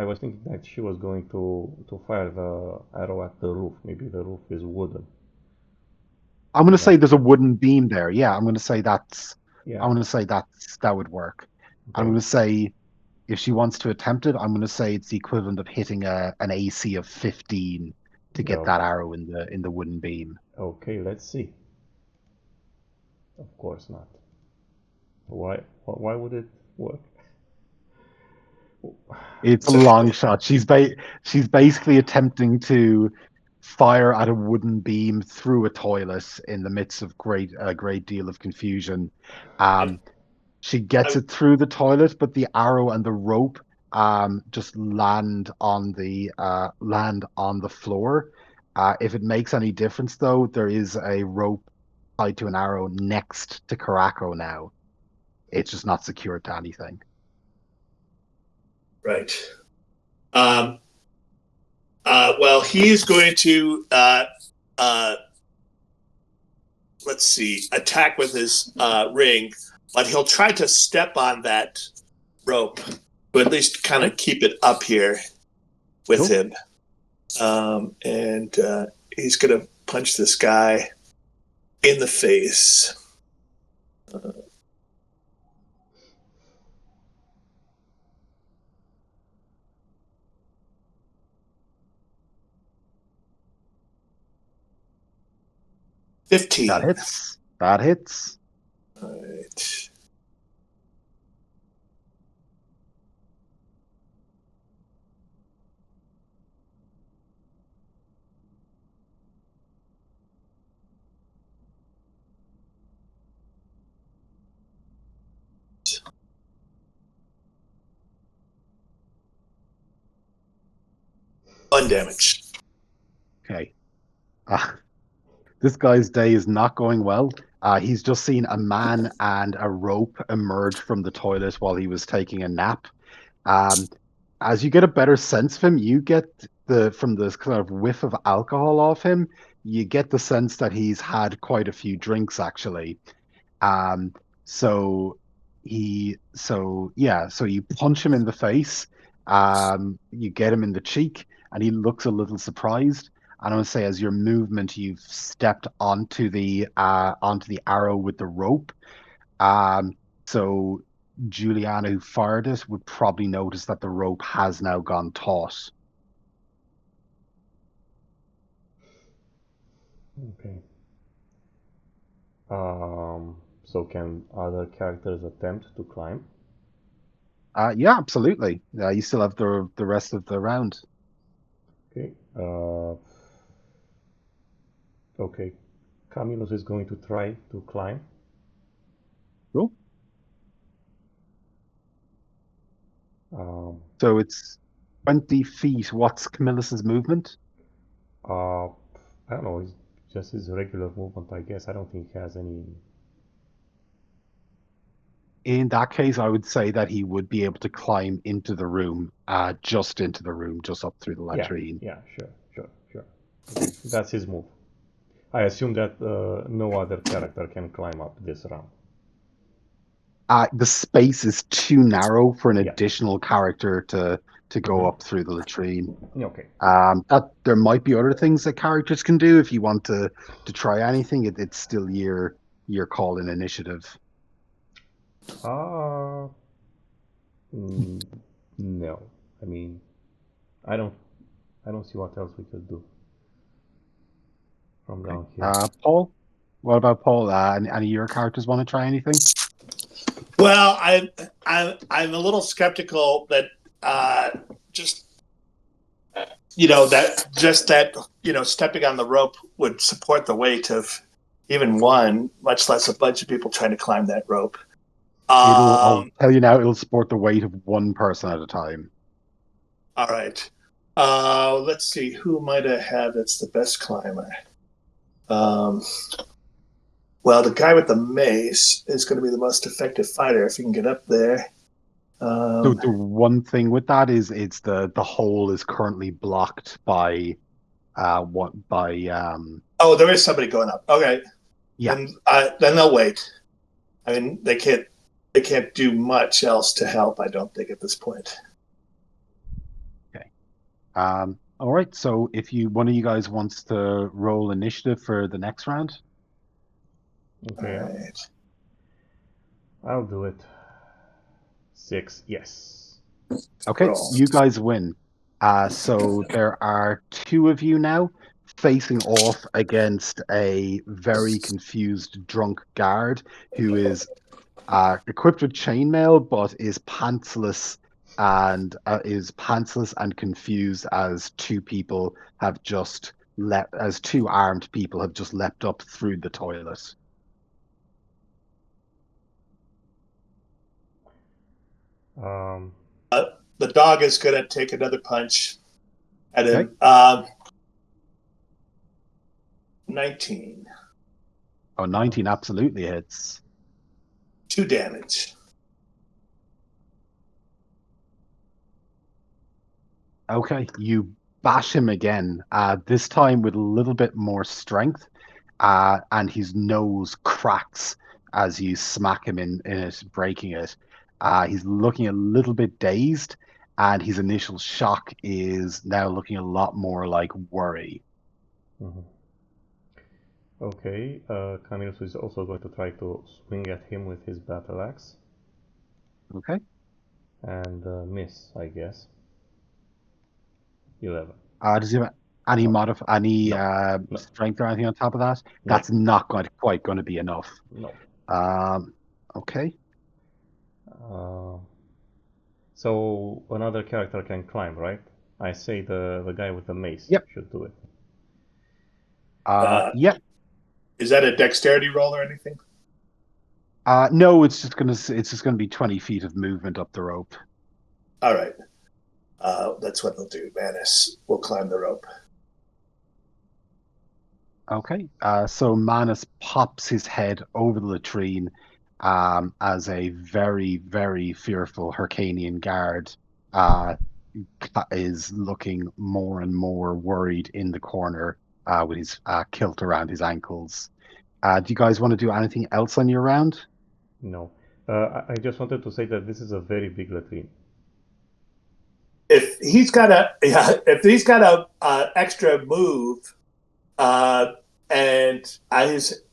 S3: was thinking that she was going to fire the arrow at the roof. Maybe the roof is wooden.
S1: I'm going to say there's a wooden beam there. Yeah, I'm going to say that's.
S3: Yeah.
S1: I'm going to say that would work.
S3: Okay.
S1: I'm going to say if she wants to attempt it, I'm going to say it's the equivalent of hitting an AC of 15 to get that arrow in the wooden beam.
S3: Okay, let's see. Of course not. Why would it work?
S1: It's a long shot. She's basically attempting to fire at a wooden beam through a toilet in the midst of a great deal of confusion. She gets it through the toilet, but the arrow and the rope just land on the floor. If it makes any difference, though, there is a rope tied to an arrow next to Karako now. It's just not secured to anything.
S2: Right. Well, he's going to let's see, attack with his ring, but he'll try to step on that rope, to at least kind of keep it up here with him. And he's going to punch this guy in the face. $15.
S1: That hits. That hits.
S2: All right. One damage.
S1: Okay. This guy's day is not going well. He's just seen a man and a rope emerge from the toilet while he was taking a nap. As you get a better sense of him, you get from this kind of whiff of alcohol off him, you get the sense that he's had quite a few drinks actually. Um, so so you punch him in the face, you get him in the cheek, and he looks a little surprised. And I would say, as your movement, you've stepped onto the arrow with the rope. Um, so Juliana, who fired it, would probably notice that the rope has now gone taut.
S3: Okay. So can other characters attempt to climb?
S1: Yeah, absolutely. You still have the rest of the round.
S3: Okay. Okay. Camillus is going to try to climb.
S1: Cool.
S3: Um,
S1: So it's 20 feet. What's Camillus's movement?
S3: I don't know. It's just his regular movement, I guess. I don't think he has any.
S1: In that case, I would say that he would be able to climb into the room, just into the room, just up through the
S3: Yeah.
S1: latrine.
S3: Yeah. Sure. Okay. That's his move. I assume that no other character can climb up this round.
S1: The space is too narrow for an
S3: Yeah.
S1: additional character to go up through the latrine.
S3: Okay.
S1: That there might be other things that characters can do if you want to try anything. It's still your call in initiative.
S3: Uh, no. I mean, I don't. I don't see what else we could do from down here.
S1: Paul, what about Paul? Any of your characters want to try anything?
S2: Well, I'm a little skeptical that just stepping on the rope would support the weight of even one, much less a bunch of people trying to climb that rope.
S1: I'll tell you now, it'll support the weight of one person at a time.
S2: All right. Let's see, who might I have that's the best climber? Well, the guy with the mace is going to be the most effective fighter if he can get up there.
S1: So the one thing with that is it's the hole is currently blocked by
S2: Oh, there is somebody going up. Okay.
S1: Yeah.
S2: Then they'll wait. I mean, they can't do much else to help, I don't think, at this point.
S1: Okay. All right. So if one of you guys wants to roll initiative for the next round.
S3: Okay.
S2: All right.
S3: I'll do it. 6. Yes.
S1: Okay.
S2: Roll.
S1: You guys win. So there are two of you now facing off against a very confused drunk guard who is equipped with chainmail but is pantsless and confused as two armed people have just leapt up through the toilet.
S2: The dog is going to take another punch at him.
S1: Okay.
S2: 19.
S1: Oh, 19 absolutely hits.
S2: 2 damage.
S1: Okay, you bash him again, this time with a little bit more strength, and his nose cracks as you smack him in it, breaking it. He's looking a little bit dazed, and his initial shock is now looking a lot more like worry.
S3: Mhm. Okay, Camillus is also going to try to swing at him with his battle axe
S1: Okay.
S3: and miss, I guess. 11.
S1: Does he have any
S3: No, no, no,
S1: strength or anything on top of that?
S3: no,
S1: That's not quite going to be enough.
S3: no.
S1: Um, okay.
S3: Uh, so another character can climb, right? I say the guy with the mace
S1: Yep.
S3: should do it.
S1: Yep.
S2: Is that a dexterity roll or anything?
S1: No, it's just gonna be 20 feet of movement up the rope.
S2: All right. That's what they'll do. Manus will climb the rope.
S1: Okay. So Manus pops his head over the latrine, as a very, very fearful Hyrcanian guard uh, is looking more and more worried in the corner, with his kilt around his ankles. Do you guys want to do anything else on your round?
S3: No. I just wanted to say that this is a very big latrine.
S2: If he's got a extra move, uh, and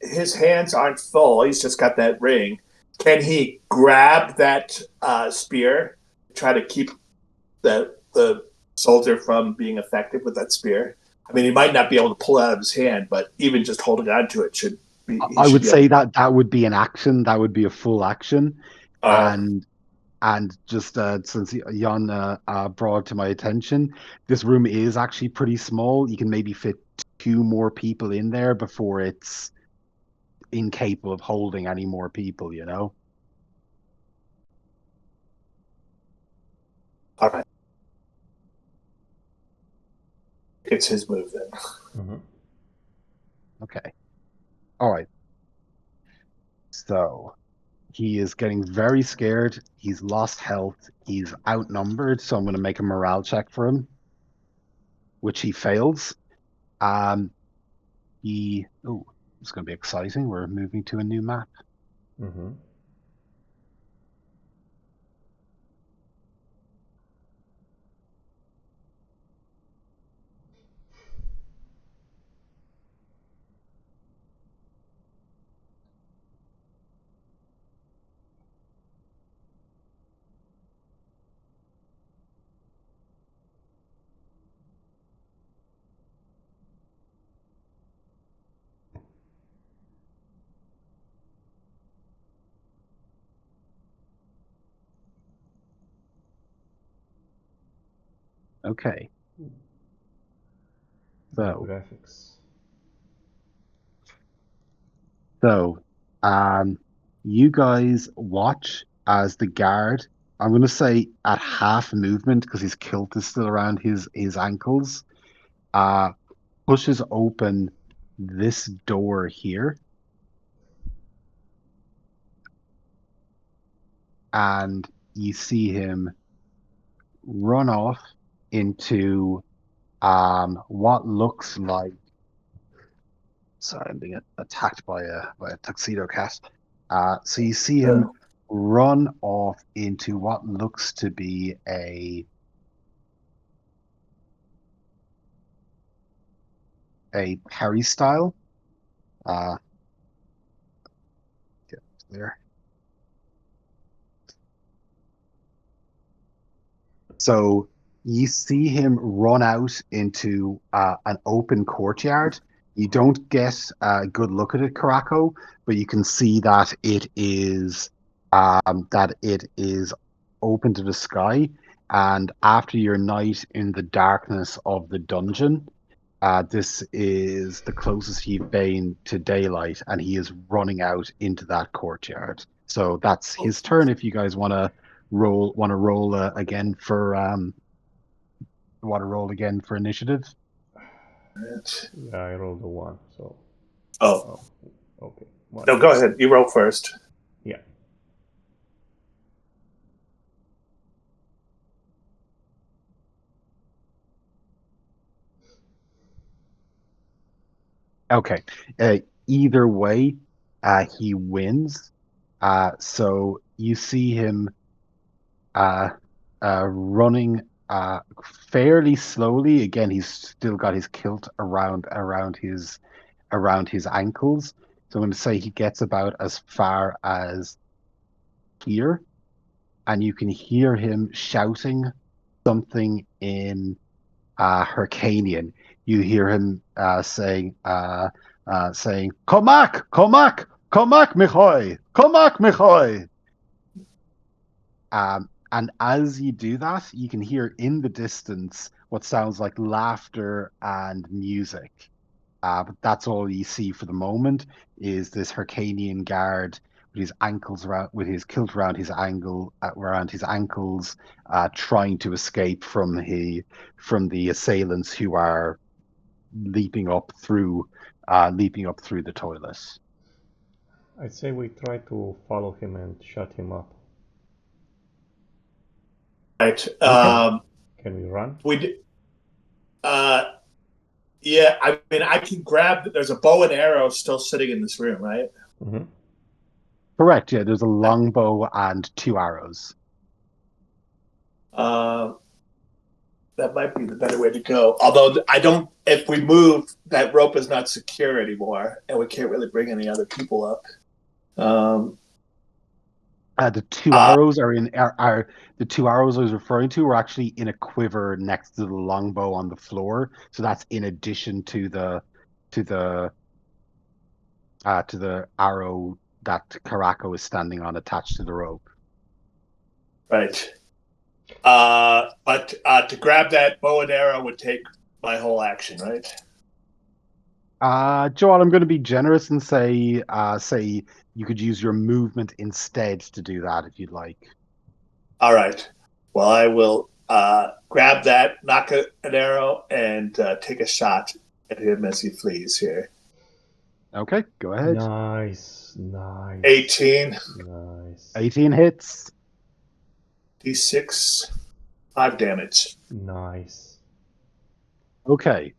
S2: his hands aren't full, he's just got that ring. Can he grab that spear, try to keep the soldier from being effective with that spear? I mean, he might not be able to pull it out of his hand, but even just holding on to it should be. He
S1: I
S2: should
S1: would
S2: be able.
S1: say that that would be an action. That would be a full action,
S2: Uh,
S1: and just since Jan brought to my attention, this room is actually pretty small. You can maybe fit two more people in there before it's incapable of holding any more people, you know?
S2: all right, it's his move then.
S3: Mhm.
S1: Okay. All right. So he is getting very scared. He's lost health. He's outnumbered. So I'm going to make a morale check for him, which he fails. Um, it's going to be exciting. We're moving to a new map.
S3: Mhm.
S1: Okay.
S3: The
S1: So,
S3: graphics.
S1: so, um, you guys watch as the guard, I'm going to say at half movement because his kilt is still around his ankles, uh, pushes open this door here, and you see him run off into what looks like. Sorry, I'm being attacked by a tuxedo cat. So you see him run off into what looks to be a peristyle. Uh, get there. So you see him run out into an open courtyard. You don't get a good look at it, Caraco, but you can see that it is open to the sky. And after your night in the darkness of the dungeon, this is the closest you've been to daylight, and he is running out into that courtyard. So that's his turn. If you guys want to roll again for initiative.
S3: Yeah, I rolled a 1, so.
S2: Oh,
S3: Oh, okay. One.
S2: no, go ahead. You roll first.
S3: Yeah.
S1: Okay. Either way, he wins. So you see him uh, running fairly slowly. Again, he's still got his kilt around his ankles. So I'm going to say he gets about as far as here, and you can hear him shouting something in Hyrcanian. You hear him saying, "Comac, Comac, Comac, Michoy, Comac, Michoy." And as you do that, you can hear in the distance what sounds like laughter and music. But that's all you see for the moment is this Hyrcanian guard with his ankles around, with his kilt around his ankles, trying to escape from the assailants who are leaping up through the toilet.
S3: I'd say we try to follow him and shut him up.
S2: Right.
S1: Okay.
S3: Can we run?
S2: Uh, yeah. I mean, I can grab. There's a bow and arrow still sitting in this room, right?
S3: Mm-hmm.
S1: Correct. Yeah, there's a longbow and 2 arrows.
S2: Uh, that might be the better way to go. Although I don't. If we move, that rope is not secure anymore, and we can't really bring any other people up.
S1: The two
S2: Uh,
S1: arrows are the 2 arrows I was referring to are actually in a quiver next to the longbow on the floor. So that's in addition to the to the arrow that Caraco is standing on attached to the rope.
S2: right. But to grab that bow and arrow would take my whole action, right?
S1: Joel, I'm going to be generous and say you could use your movement instead to do that if you'd like.
S2: All right. Well, I will grab that, knock an arrow, and take a shot at him as he flees here.
S1: Okay, go ahead.
S3: Nice, nice.
S2: 18.
S3: Nice.
S1: 18 hits.
S2: D6, 5 damage.
S3: Nice.
S1: Okay.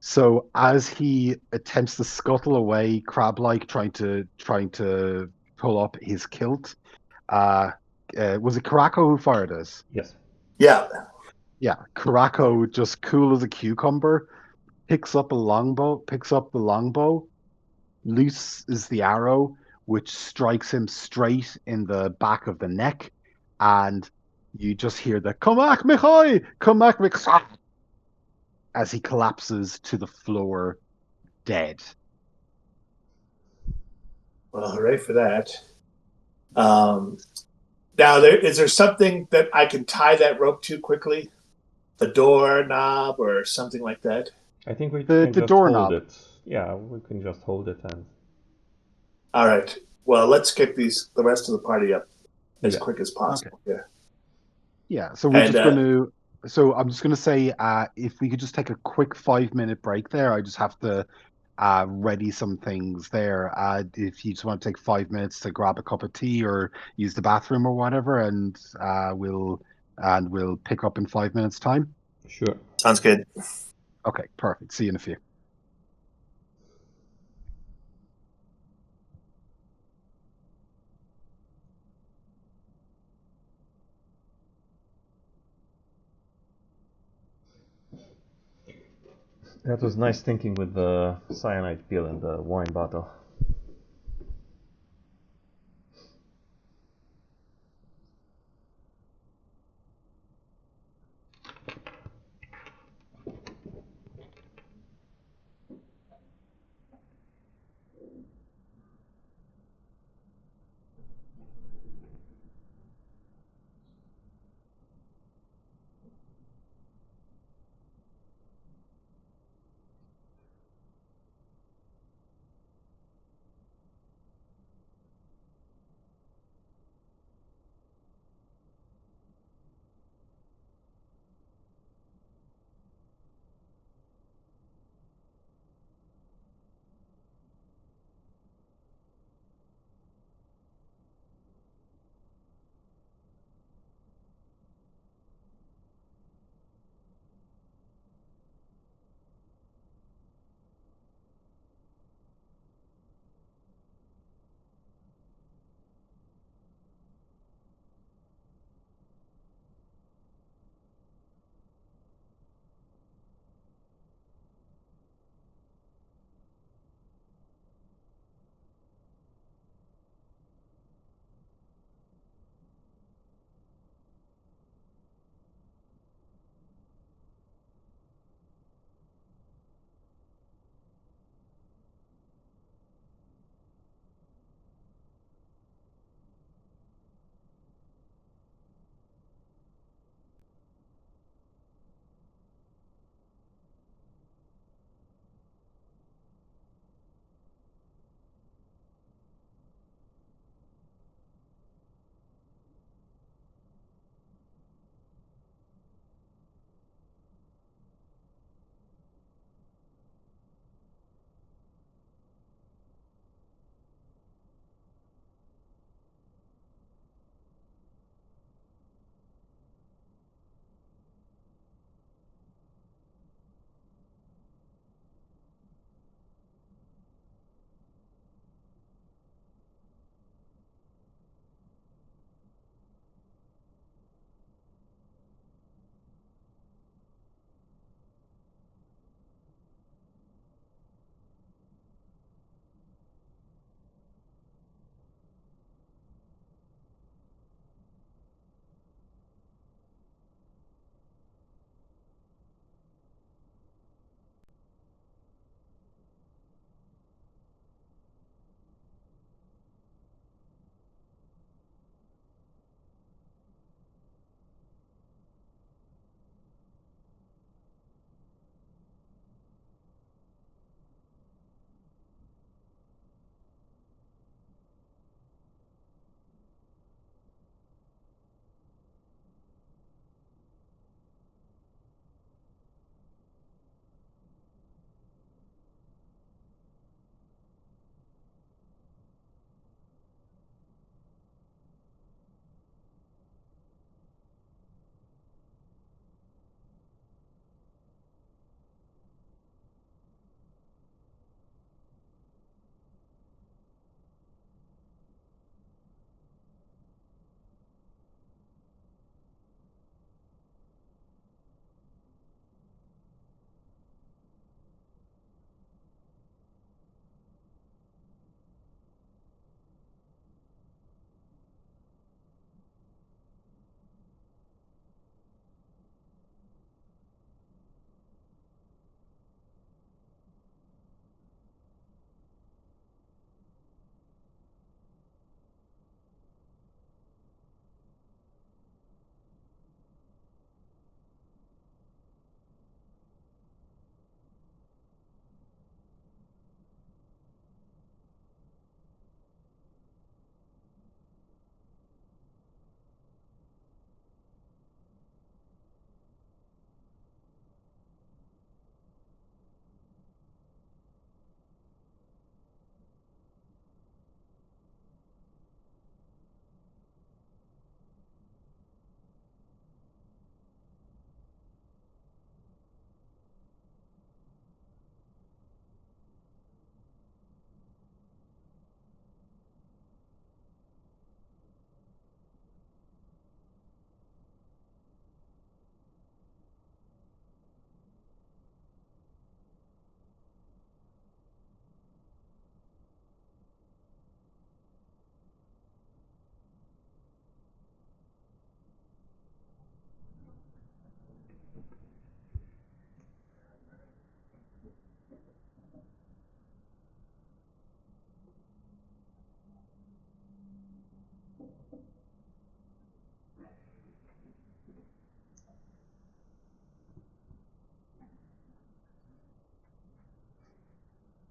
S1: So as he attempts to scuttle away, crab-like, trying to pull up his kilt, was it Caraco who fired us?
S3: Yes.
S2: Yeah.
S1: Yeah, Caraco, just cool as a cucumber, picks up the longbow, loose is the arrow, which strikes him straight in the back of the neck, and you just hear the "Comac Michoy! Comac Michoy!" as he collapses to the floor, dead.
S2: Well, hooray for that. Now, is there something that I can tie that rope to quickly? The door knob or something like that?
S3: I think we
S1: The
S3: can
S1: the
S3: just hold
S1: doorknob.
S3: it. Yeah, we can just hold it and
S2: All right. Well, let's get the rest of the party up as
S3: yeah.
S2: quick as
S1: Okay.
S2: possible here.
S1: Yeah. So we're
S2: And
S1: just going to. So I'm just going to say, if we could just take a quick 5 minute break there, I just have to ready some things there. If you just want to take 5 minutes to grab a cup of tea or use the bathroom or whatever, and we'll pick up in 5 minutes time.
S3: Sure.
S2: sounds good.
S1: Okay, perfect. See you in a few.
S3: That was nice thinking with the cyanide pill and the wine bottle.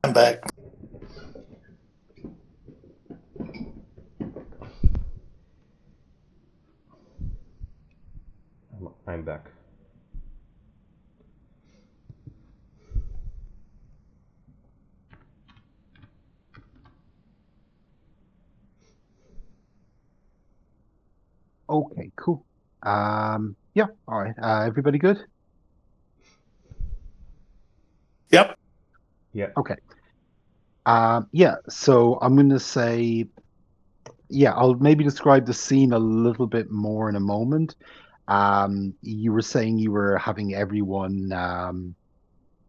S2: I'm back.
S3: I'm back.
S1: Okay, cool. Yeah, all right. Everybody good?
S2: Yep.
S3: Yeah.
S1: Okay. Yeah, so I'm gonna say, yeah, I'll maybe describe the scene a little bit more in a moment. You were saying you were having everyone,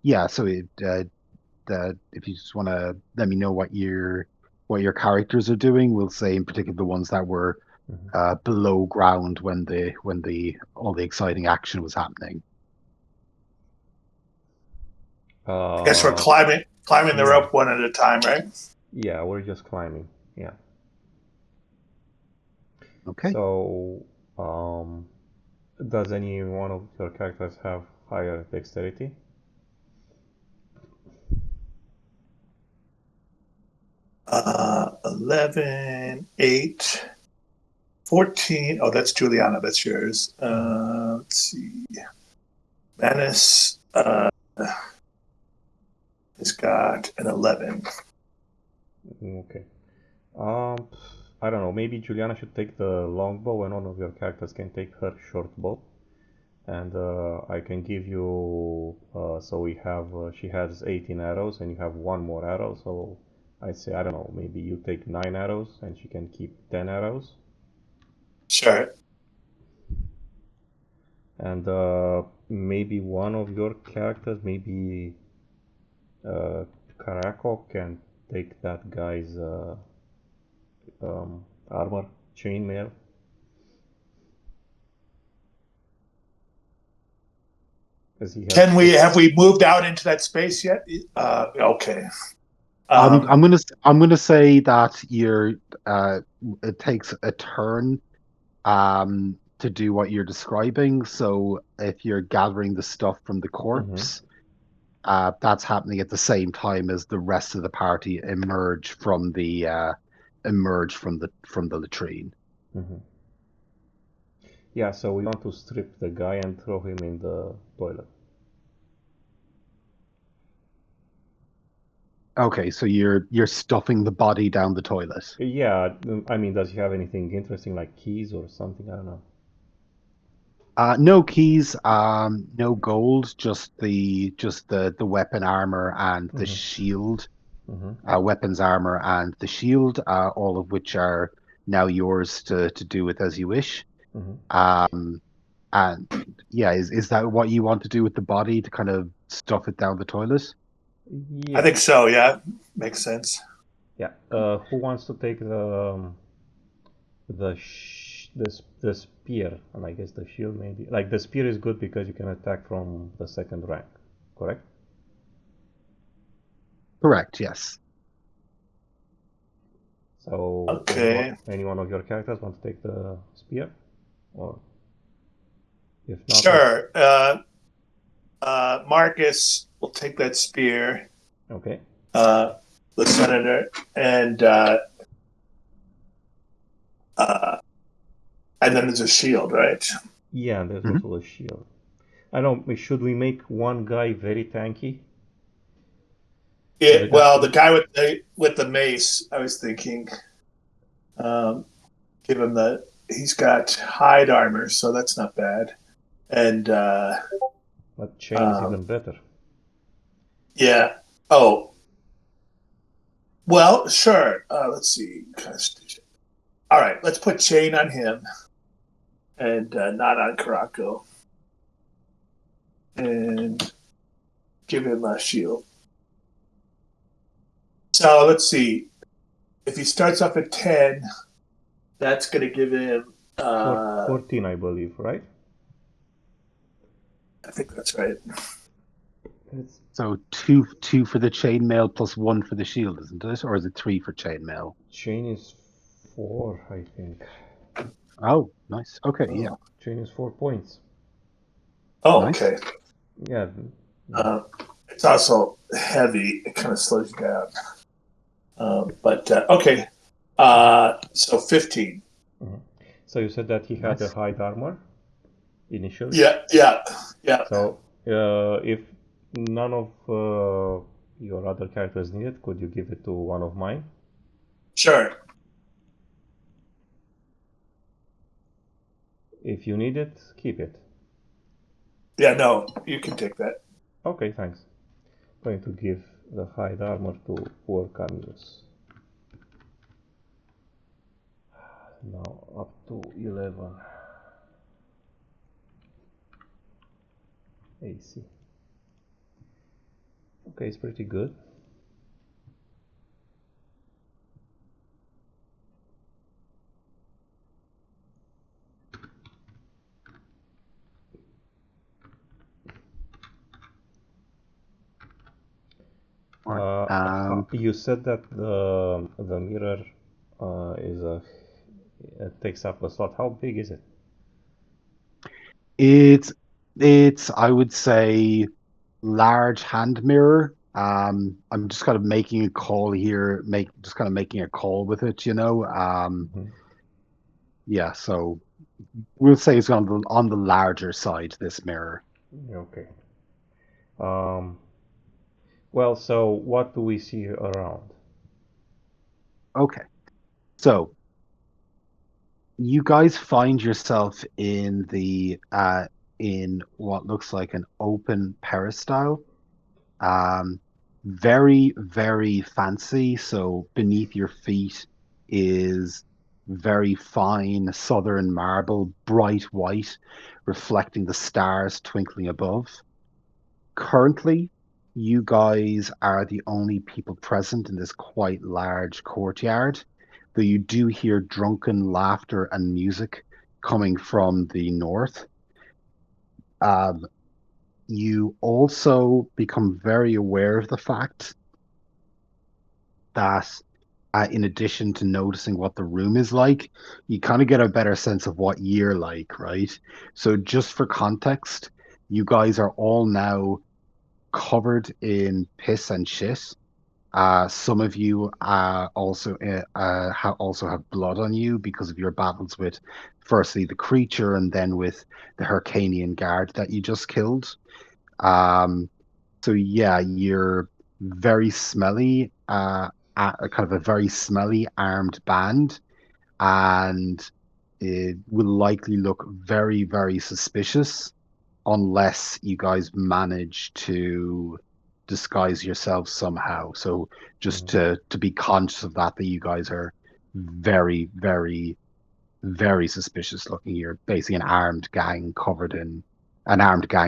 S1: yeah, so if you just want to let me know what your characters are doing, we'll say in particular the ones that were
S3: Mhm.
S1: below ground when the all the exciting action was happening.
S2: I guess we're
S3: Uh,
S2: climbing the
S3: yeah.
S2: rope one at a time, right?
S3: Yeah, we're just climbing. Yeah.
S1: Okay.
S3: So, does any one of your characters have higher dexterity?
S2: 11, 8, 14. Oh, that's Juliana. That's yours. Let's see. Manus has got an 11.
S3: Okay. Um, I don't know. Maybe Juliana should take the longbow, and one of your characters can take her short bow. And I can give you. So we have. She has 18 arrows, and you have one more arrow. So I'd say I don't know. Maybe you take 9 arrows, and she can keep 10 arrows.
S2: Sure.
S3: And maybe one of your characters, maybe Karako, can take that guy's armor chainmail. Because he has.
S2: Have we moved out into that space yet? Okay.
S1: I'm gonna say that it takes a turn to do what you're describing. So if you're gathering the stuff from the
S3: Mm-hmm.
S1: corpse, that's happening at the same time as the rest of the party emerge from the latrine.
S3: Mm-hmm. Yeah, so we want to strip the guy and throw him in the toilet.
S1: Okay, so you're stuffing the body down the toilet.
S3: Yeah, I mean, does he have anything interesting like keys or something? I don't know.
S1: No keys, no gold, just the weapon armor and the
S3: Mm-hmm.
S1: shield.
S3: Mm-hmm.
S1: Weapons armor and the shield, all of which are now yours to do with as you wish.
S3: Mm-hmm.
S1: Um, and yeah, is that what you want to do with the body to kind of stuff it down the toilet?
S2: I
S3: Yeah,
S2: think so. Yeah, makes sense.
S3: yeah. Who wants to take the spear? And I guess the shield maybe. Like the spear is good because you can attack from the second rank, correct?
S1: Correct, yes.
S3: So
S2: Okay.
S3: any one of your characters want to take the spear, or if not, let's.
S2: Sure. Marcus will take that spear,
S3: Okay.
S2: uh, the senator, uh, and then there's a shield, right?
S3: Yeah, and there's
S1: Mhm.
S3: also a shield. I don't know. Should we make one guy very tanky? So the
S2: It
S3: guy.
S2: well, the guy with the mace. I was thinking, um, give him the. He's got hide armor, so that's not bad. And
S3: But chain is
S2: um,
S3: even better.
S2: yeah. Oh, well, sure. Let's see. All right, let's put chain on him and not on Karako, and give him a shield. So let's see. If he starts off at 10, that's going to give him.
S3: 14, I believe, right?
S2: I think that's right.
S3: It's
S1: So two for the chainmail plus one for the shield, isn't it? Or is it three for chainmail?
S3: chain is 4, I think.
S1: Oh, nice. Okay, yeah,
S2: Oh,
S3: Chain is 4 points.
S1: nice.
S2: okay.
S3: Yeah.
S2: Uh, it's also heavy. It kind of slows you down. But okay. So 15.
S3: Mhm. So you said that he had a
S1: Nice.
S3: hide armor initially.
S2: Yeah, yeah, yeah.
S3: So if none of your other characters need it, could you give it to one of mine?
S2: Sure.
S3: If you need it, keep it.
S2: Yeah, no, you can take that.
S3: Okay, thanks. Going to give the hide armor to poor Camillus. Now up to 11 AC. Okay, it's pretty good.
S1: Right. Um,
S3: You said that the mirror is a it takes up a slot. How big is it?
S1: it's it's I would say large hand mirror. I'm just kind of making a call here, just kind of making a call with it, you know.
S3: Mhm.
S1: Yeah, so we'll say it's on the larger side, this mirror.
S3: Okay. Um, well, so what do we see around?
S1: Okay. So you guys find yourself in what looks like an open peristyle. Um, very, very fancy. So beneath your feet is very fine southern marble, bright white, reflecting the stars twinkling above. Currently, you guys are the only people present in this quite large courtyard, though you do hear drunken laughter and music coming from the north. Um, you also become very aware of the fact that, in addition to noticing what the room is like, you kind of get a better sense of what you're like, right? So, just for context, you guys are all now covered in piss and shit. Some of you also have blood on you because of your battles with, firstly, the creature and then with the Hyrcanian guard that you just killed. Um, so yeah, you're very smelly, a kind of a very smelly armed band, and it will likely look very, very suspicious unless you guys manage to disguise yourselves somehow. So just
S3: Mhm.
S1: to be conscious of that you guys are very, very, very suspicious looking. You're basically an armed gang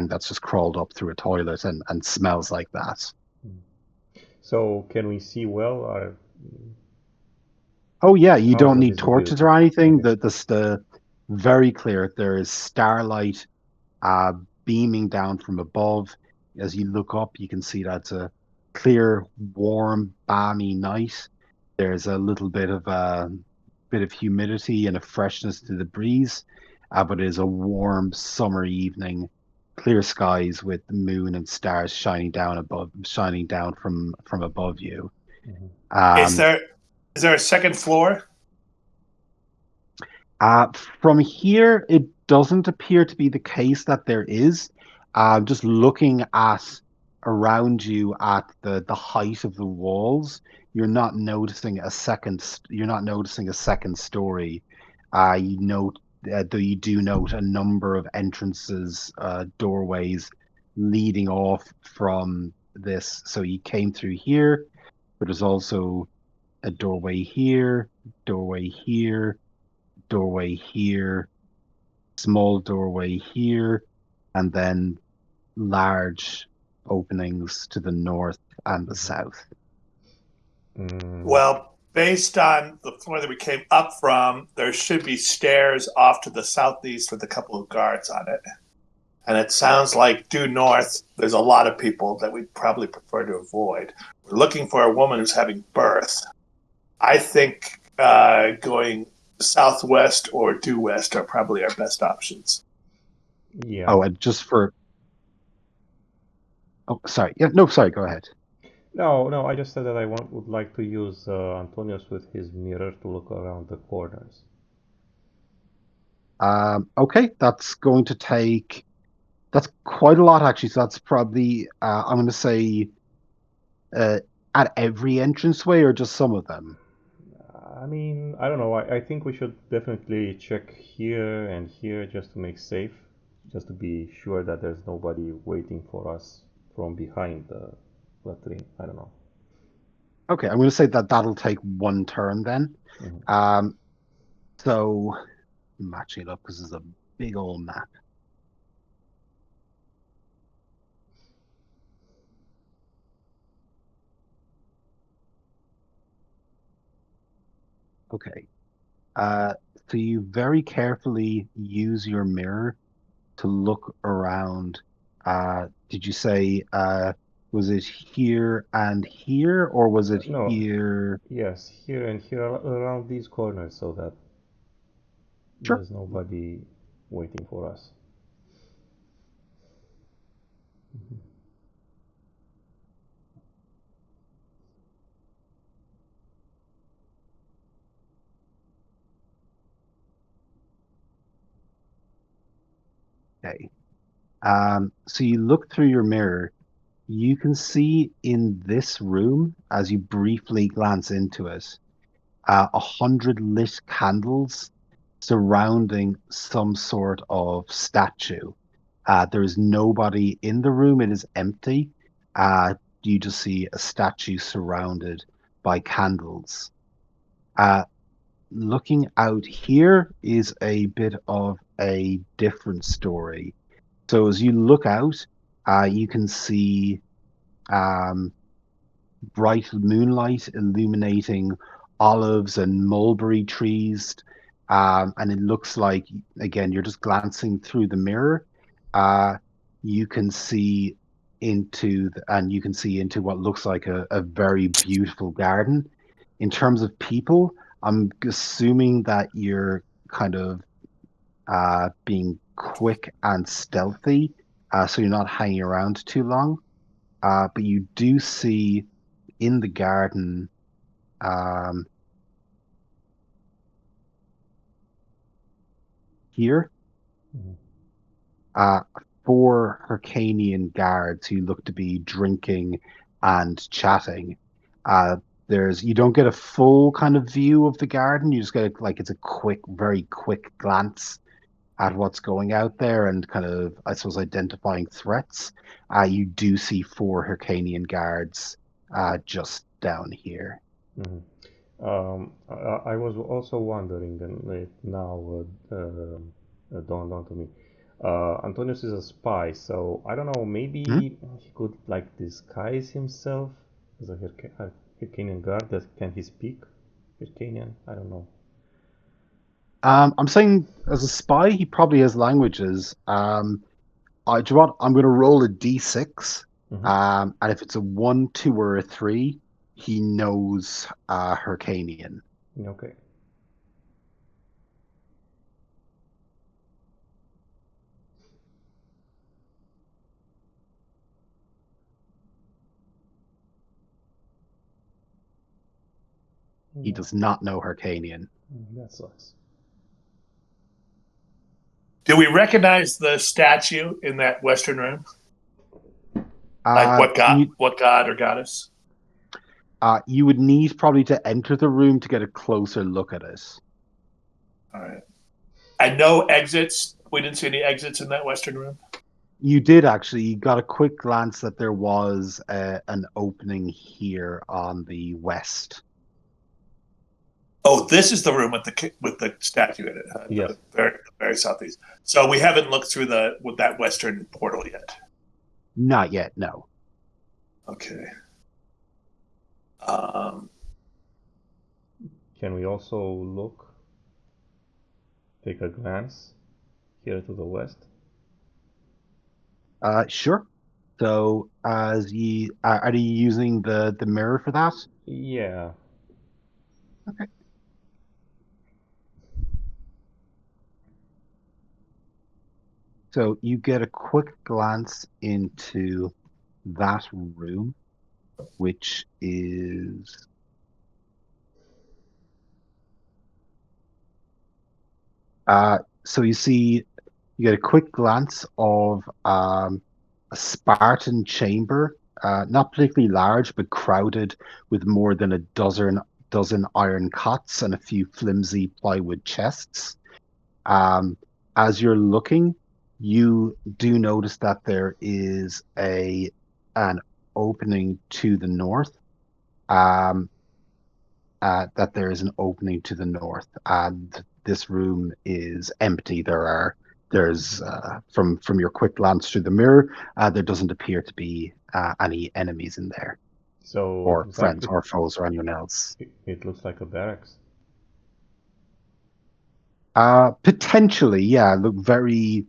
S1: that's just crawled up through a toilet and smells like that.
S3: So can we see well, or
S1: Oh yeah, you
S3: how's
S1: don't
S3: the
S1: need torches or
S3: visibility?
S1: anything.
S3: Okay.
S1: The very clear. There is starlight uh, beaming down from above. As you look up, you can see that's a clear, warm, balmy night. There's a little bit of humidity and a freshness to the breeze, but it is a warm summer evening, clear skies with the moon and stars shining down from above you.
S3: Mhm.
S2: Is
S1: Um,
S2: there is there a second floor?
S1: Uh, from here, it doesn't appear to be the case that there is. Just looking at around you at the height of the walls, you're not noticing a second story. You note though you do note a number of entrances, doorways leading off from this. So you came through here, but there's also a doorway here, doorway here, small doorway here, and then large openings to the north and the
S3: Mhm.
S1: south.
S3: Mm,
S2: Well, based on the floor that we came up from, there should be stairs off to the southeast with a couple of guards on it. And it sounds like due north, there's a lot of people that we'd probably prefer to avoid. We're looking for a woman who's having birth. I think going southwest or due west are probably our best options.
S3: Yeah.
S1: Oh, and just for. Oh, sorry. Yeah, no, sorry. Go ahead.
S3: No, I just said that would like to use Antonius with his mirror to look around the corners.
S1: Okay, that's going to take. That's quite a lot, actually. So that's probably. I'm going to say uh, at every entranceway or just some of them.
S3: I mean, I don't know. I think we should definitely check here and here just to make safe, just to be sure that there's nobody waiting for us from behind the latrine. I don't know.
S1: Okay, I'm going to say that that'll take one turn then.
S3: Mhm.
S1: Um, so matching it up because it's a big old map. Okay. Uh, so you very carefully use your mirror to look around. Did you say was it here and here, or was it
S3: No,
S1: here?
S3: yes, here and here around these corners so that
S1: Sure.
S3: there's nobody waiting for us.
S1: Okay. So you look through your mirror. You can see in this room, as you briefly glance into it, 100 lit candles surrounding some sort of statue. There is nobody in the room, it is empty. You just see a statue surrounded by candles. Uh, Looking out here is a bit of a different story. So as you look out, you can see um, bright moonlight illuminating olives and mulberry trees. And it looks like, again, you're just glancing through the mirror. Uh, you can see and you can see into what looks like a very beautiful garden. In terms of people, I'm assuming that you're kind of being quick and stealthy, so you're not hanging around too long. But you do see in the garden, um, here,
S3: Mhm.
S1: uh, four Hyrcanian guards who look to be drinking and chatting. Uh, you don't get a full kind of view of the garden. You just get it's a quick, very quick glance at what's going out there and kind of, I suppose, identifying threats. You do see four Hyrcanian guards just down here.
S3: Mhm. I was also wondering, and it now dawned onto me. Antonius is a spy, so I don't know. Maybe
S1: Hmm?
S3: he could like disguise himself as a Hyrcanian guard. Can he speak Hyrcanian? I don't know.
S1: I'm saying as a spy, he probably has languages. Do you know what? I'm going to roll a d6.
S3: Hmm.
S1: And if it's a one, two, or a three, he knows Hyrcanian.
S3: Okay.
S1: He
S3: No,
S1: does not know Hyrcanian.
S3: that sucks.
S2: Do we recognize the statue in that western room? Like
S1: Uh, you
S2: what god or goddess?
S1: you would need probably to enter the room to get a closer look at it.
S2: All right. And no exits. We didn't see any exits in that western room.
S1: You did actually. You got a quick glance that there was an opening here on the west.
S2: Oh, this is the room with the statue in it,
S3: Yes.
S2: the very southeast. So we haven't looked through with that western portal yet.
S1: Not yet, no.
S2: Okay. Um,
S3: Can we also take a glance here to the west?
S1: Sure. So, as you are you using the mirror for that?
S3: Yeah.
S1: Okay. So you get a quick glance into that room, which is so you get a quick glance of a Spartan chamber, not particularly large, but crowded with more than a dozen iron cots and a few flimsy plywood chests. Um, as you're looking, you do notice that there is an opening to the north. Um, that there is an opening to the north, and this room is empty. There's from your quick glance through the mirror, there doesn't appear to be any enemies in there,
S3: So
S1: or friends, or foes, or anyone else.
S3: it looks like a barracks.
S1: Potentially, yeah. Look, very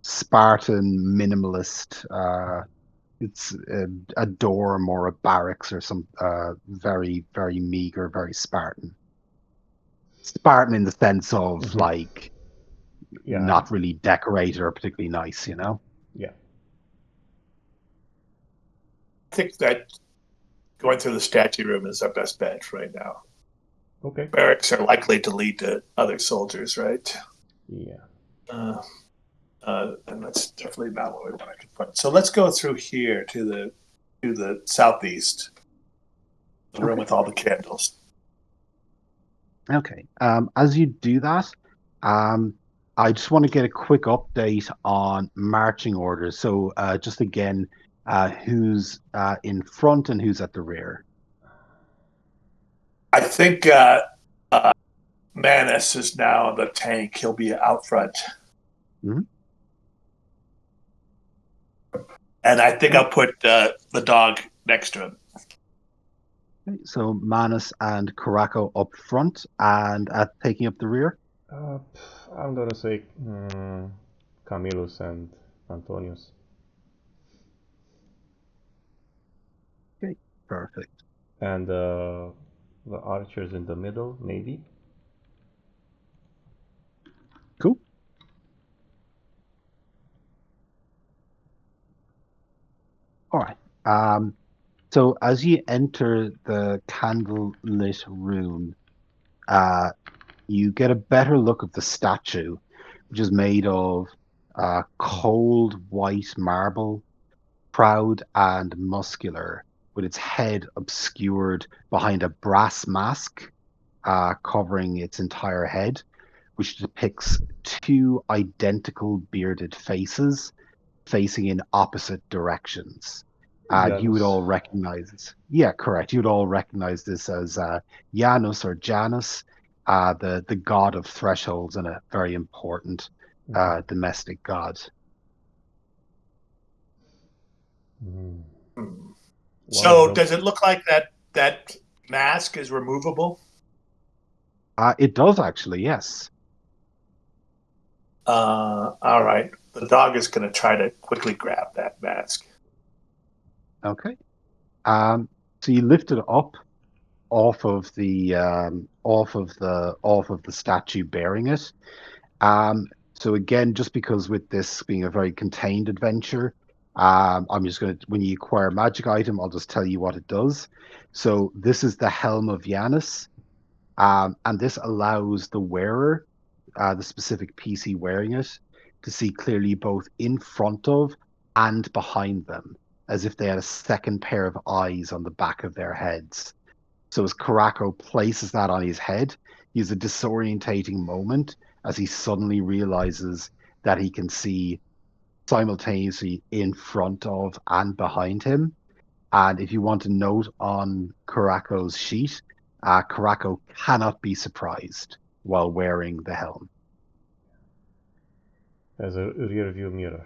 S1: Spartan, minimalist. It's a dorm or a barracks or some very meager, very Spartan. Spartan in the sense of
S3: Mm-hmm.
S1: like
S3: Yeah,
S1: not really decorated or particularly nice, you know?
S3: yeah.
S2: I think that going through the statue room is our best bet right now.
S3: Okay.
S2: Barracks are likely to lead to other soldiers, right?
S3: Yeah.
S2: Uh, and that's definitely not what we want to put. So let's go through here to the southeast, the room
S1: Okay.
S2: with all the candles.
S1: Okay. As you do that, um, I just want to get a quick update on marching orders. So, just again, who's in front and who's at the rear.
S2: I think Manus is now the tank. He'll be out front.
S1: Mhm.
S2: And I think
S1: Okay.
S2: I'll put the dog next to him.
S1: Okay. So Manus and Karako up front and taking up the rear.
S3: I'm gonna say Camillus and Antonius.
S1: Okay. Perfect.
S3: And the archers in the middle, maybe.
S1: Cool. All right. So as you enter the candlelit room, uh, you get a better look of the statue, which is made of cold white marble, proud and muscular, with its head obscured behind a brass mask covering its entire head, which depicts two identical bearded faces facing in opposite directions. And you would
S3: Janus.
S1: all recognize, yeah, correct. You would all recognize this as Janus or Janus, the god of thresholds and a very important
S3: Mm-hmm.
S1: domestic god.
S3: Mm-hmm. One of
S2: So
S3: them.
S2: does it look like that mask is removable?
S1: It does actually, yes.
S2: All right. The dog is going to try to quickly grab that mask.
S1: Okay. So you lift it up off of the statue bearing it. So again, just because with this being a very contained adventure, I'm just going to, when you acquire a magic item, I'll just tell you what it does. So this is the Helm of Janus, and this allows the wearer, the specific PC wearing it, to see clearly both in front of and behind them, as if they had a second pair of eyes on the back of their heads. So as Karako places that on his head, he has a disorientating moment as he suddenly realizes that he can see simultaneously in front of and behind him. And if you want to note on Karako's sheet, Karako cannot be surprised while wearing the helm.
S3: As a rear view mirror.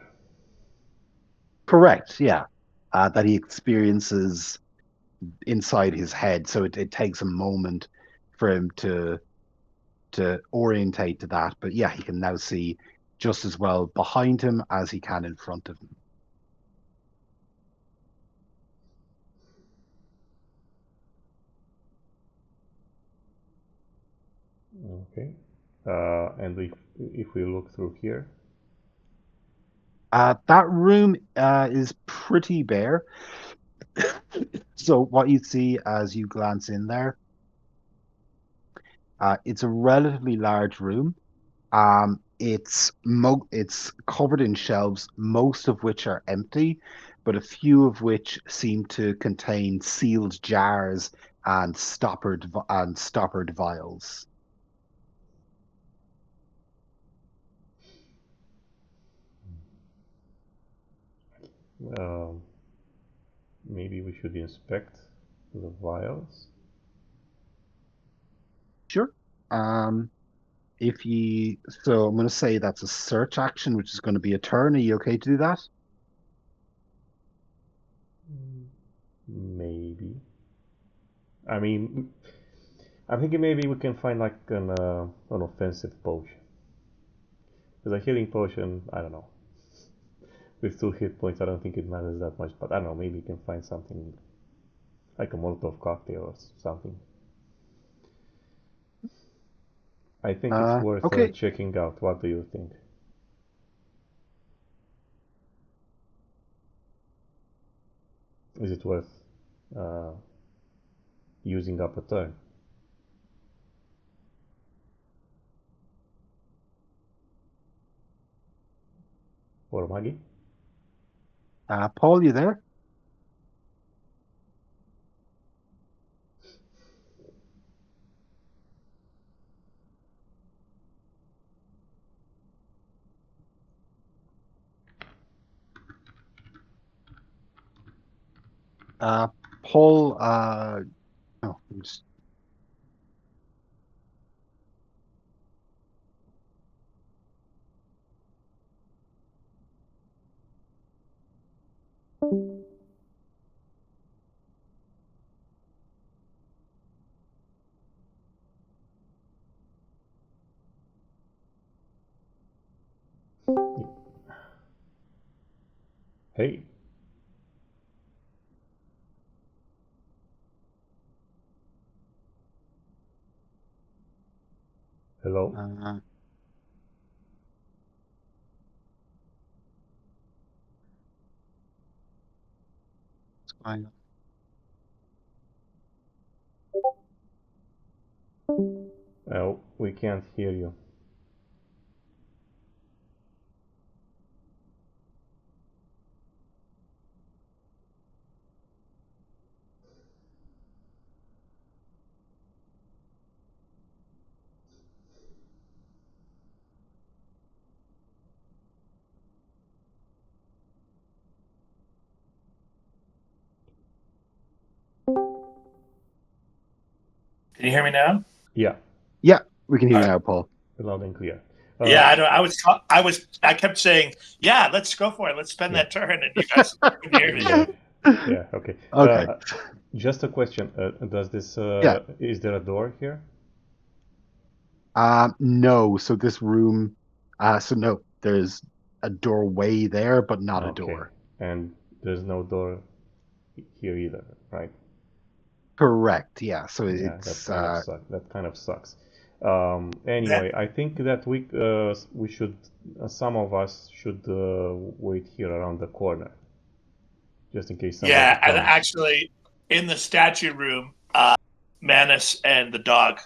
S1: Correct, yeah. That he experiences inside his head. So it takes a moment for him to orientate to that. But yeah, he can now see just as well behind him as he can in front of him.
S3: Okay. And if we look through here,
S1: That room is pretty bare. So what you see as you glance in there, it's a relatively large room. It's covered in shelves, most of which are empty, but a few of which seem to contain sealed jars and stoppered vials.
S3: Um, Maybe we should inspect the vials.
S1: Sure. Um, if you so I'm going to say that's a search action, which is going to be a turn. Are you okay to do that?
S3: Maybe. I mean, I'm thinking maybe we can find like an offensive potion. Because a healing potion, I don't know. With 2 hit points, I don't think it matters that much. But I don't know, maybe you can find something like a Molotov cocktail or something. I think it's worth
S1: Okay.
S3: checking out. What do you think? Is it worth uh, using up a turn? Or Maggie?
S1: Paul, you there? Paul, oh, I'm just
S3: Hey. Hello?
S1: what's going on?
S3: Oh, we can't hear you.
S2: Can you hear me now?
S3: Yeah,
S1: Yeah, we can hear
S2: All
S1: you
S2: right.
S1: now, Paul.
S3: loud and clear.
S2: Yeah, I don't. I kept saying, "Yeah, let's go for it. Let's spend
S3: Yeah,
S2: that turn," and you guys couldn't hear me.
S3: yeah, yeah. Okay.
S1: Okay.
S3: Just a question. Does this?
S1: Yeah.
S3: Is there a door here?
S1: No. So this room, so no, there's a doorway there, but not a
S3: Okay.
S1: door.
S3: And there's no door here either, right?
S1: Correct. Yeah. So
S3: Yeah, that
S1: it's
S3: kind of sucks. That kind of sucks.
S2: That
S3: Anyway, I think that we should some of us should wait here around the corner just in case somebody
S2: Yeah, and
S3: comes.
S2: actually, in the statue room, Manus and the dog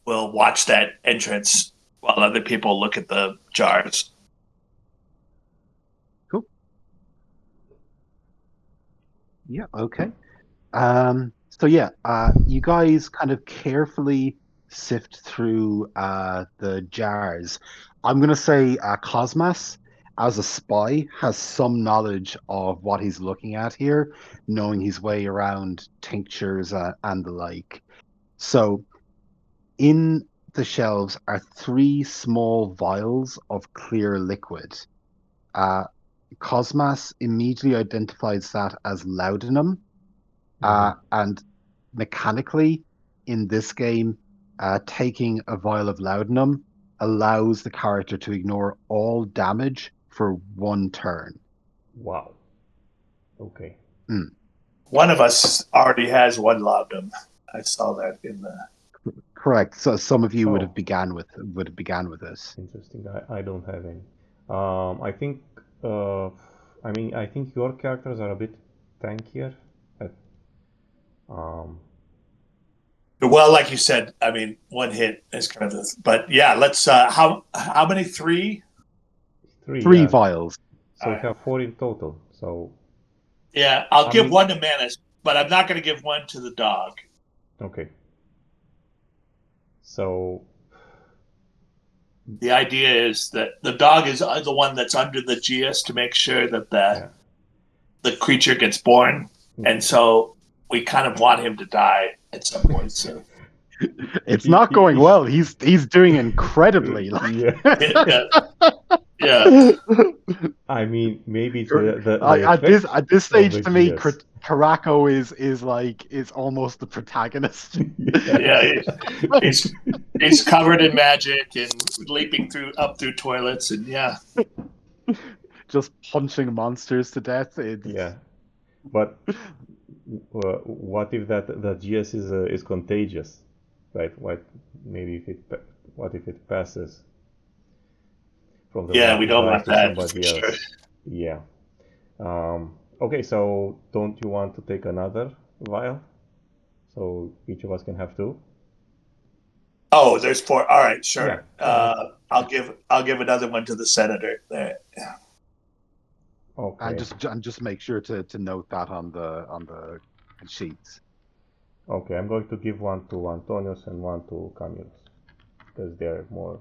S2: will watch that entrance while other people look at the jars.
S1: cool. Yeah. Okay. So yeah, you guys kind of carefully sift through the jars. I'm gonna say Cosmas, as a spy, has some knowledge of what he's looking at here, knowing his way around tinctures and the like. So in the shelves are three small vials of clear liquid. Uh, Cosmas immediately identifies that as laudanum,
S3: Hmm.
S1: and mechanically, in this game, taking a vial of laudanum allows the character to ignore all damage for one turn.
S3: Wow. Okay.
S1: Mm,
S2: One of us already has one laudanum. I saw that in the.
S1: correct. So some of you
S3: Oh,
S1: would have began with this.
S3: interesting. I don't have any. I think I mean, I think your characters are a bit tankier. At, um,
S2: Well, like you said, I mean, one hit is kind of the. But yeah, let's. How many? Three.
S3: 3,
S1: Three
S3: yeah.
S1: vials.
S3: So
S2: All
S3: we
S2: right.
S3: have 4 in total. So,
S2: Yeah, I'll
S3: I
S2: give
S3: mean,
S2: one to Manus, but I'm not going to give one to the dog.
S3: okay. So,
S2: The idea is that the dog is the one that's under the geas to make sure that
S3: yeah.
S2: the creature gets born, and
S3: Okay.
S2: so we kind of want him to die at some point. So
S1: It's not going
S3: He
S1: well. He's doing incredibly.
S3: yeah.
S2: yeah, yeah.
S3: I mean, maybe it's the
S1: At this
S3: effect of
S1: stage,
S3: the
S1: to me,
S3: GS.
S1: Karako is almost the protagonist.
S2: Yeah,
S3: Yeah.
S2: he's covered in magic and leaping through toilets, and yeah.
S1: Just punching monsters to death.
S3: Yeah. But what if that GS is contagious, right? Maybe if what if it passes from the
S2: Yeah, we don't
S3: guy
S2: want
S3: to
S2: that for
S3: somebody
S2: sure.
S3: else? Yeah. Okay, so don't you want to take another vial? So each of us can have 2?
S2: Oh, there's four. All right,
S3: Yeah,
S2: sure.
S3: yeah, let's.
S2: I'll give another one to the senator. There.
S3: Okay,
S1: and just make sure to note that on the sheets.
S3: okay, I'm going to give one to Antonius and one to Camillus because they're more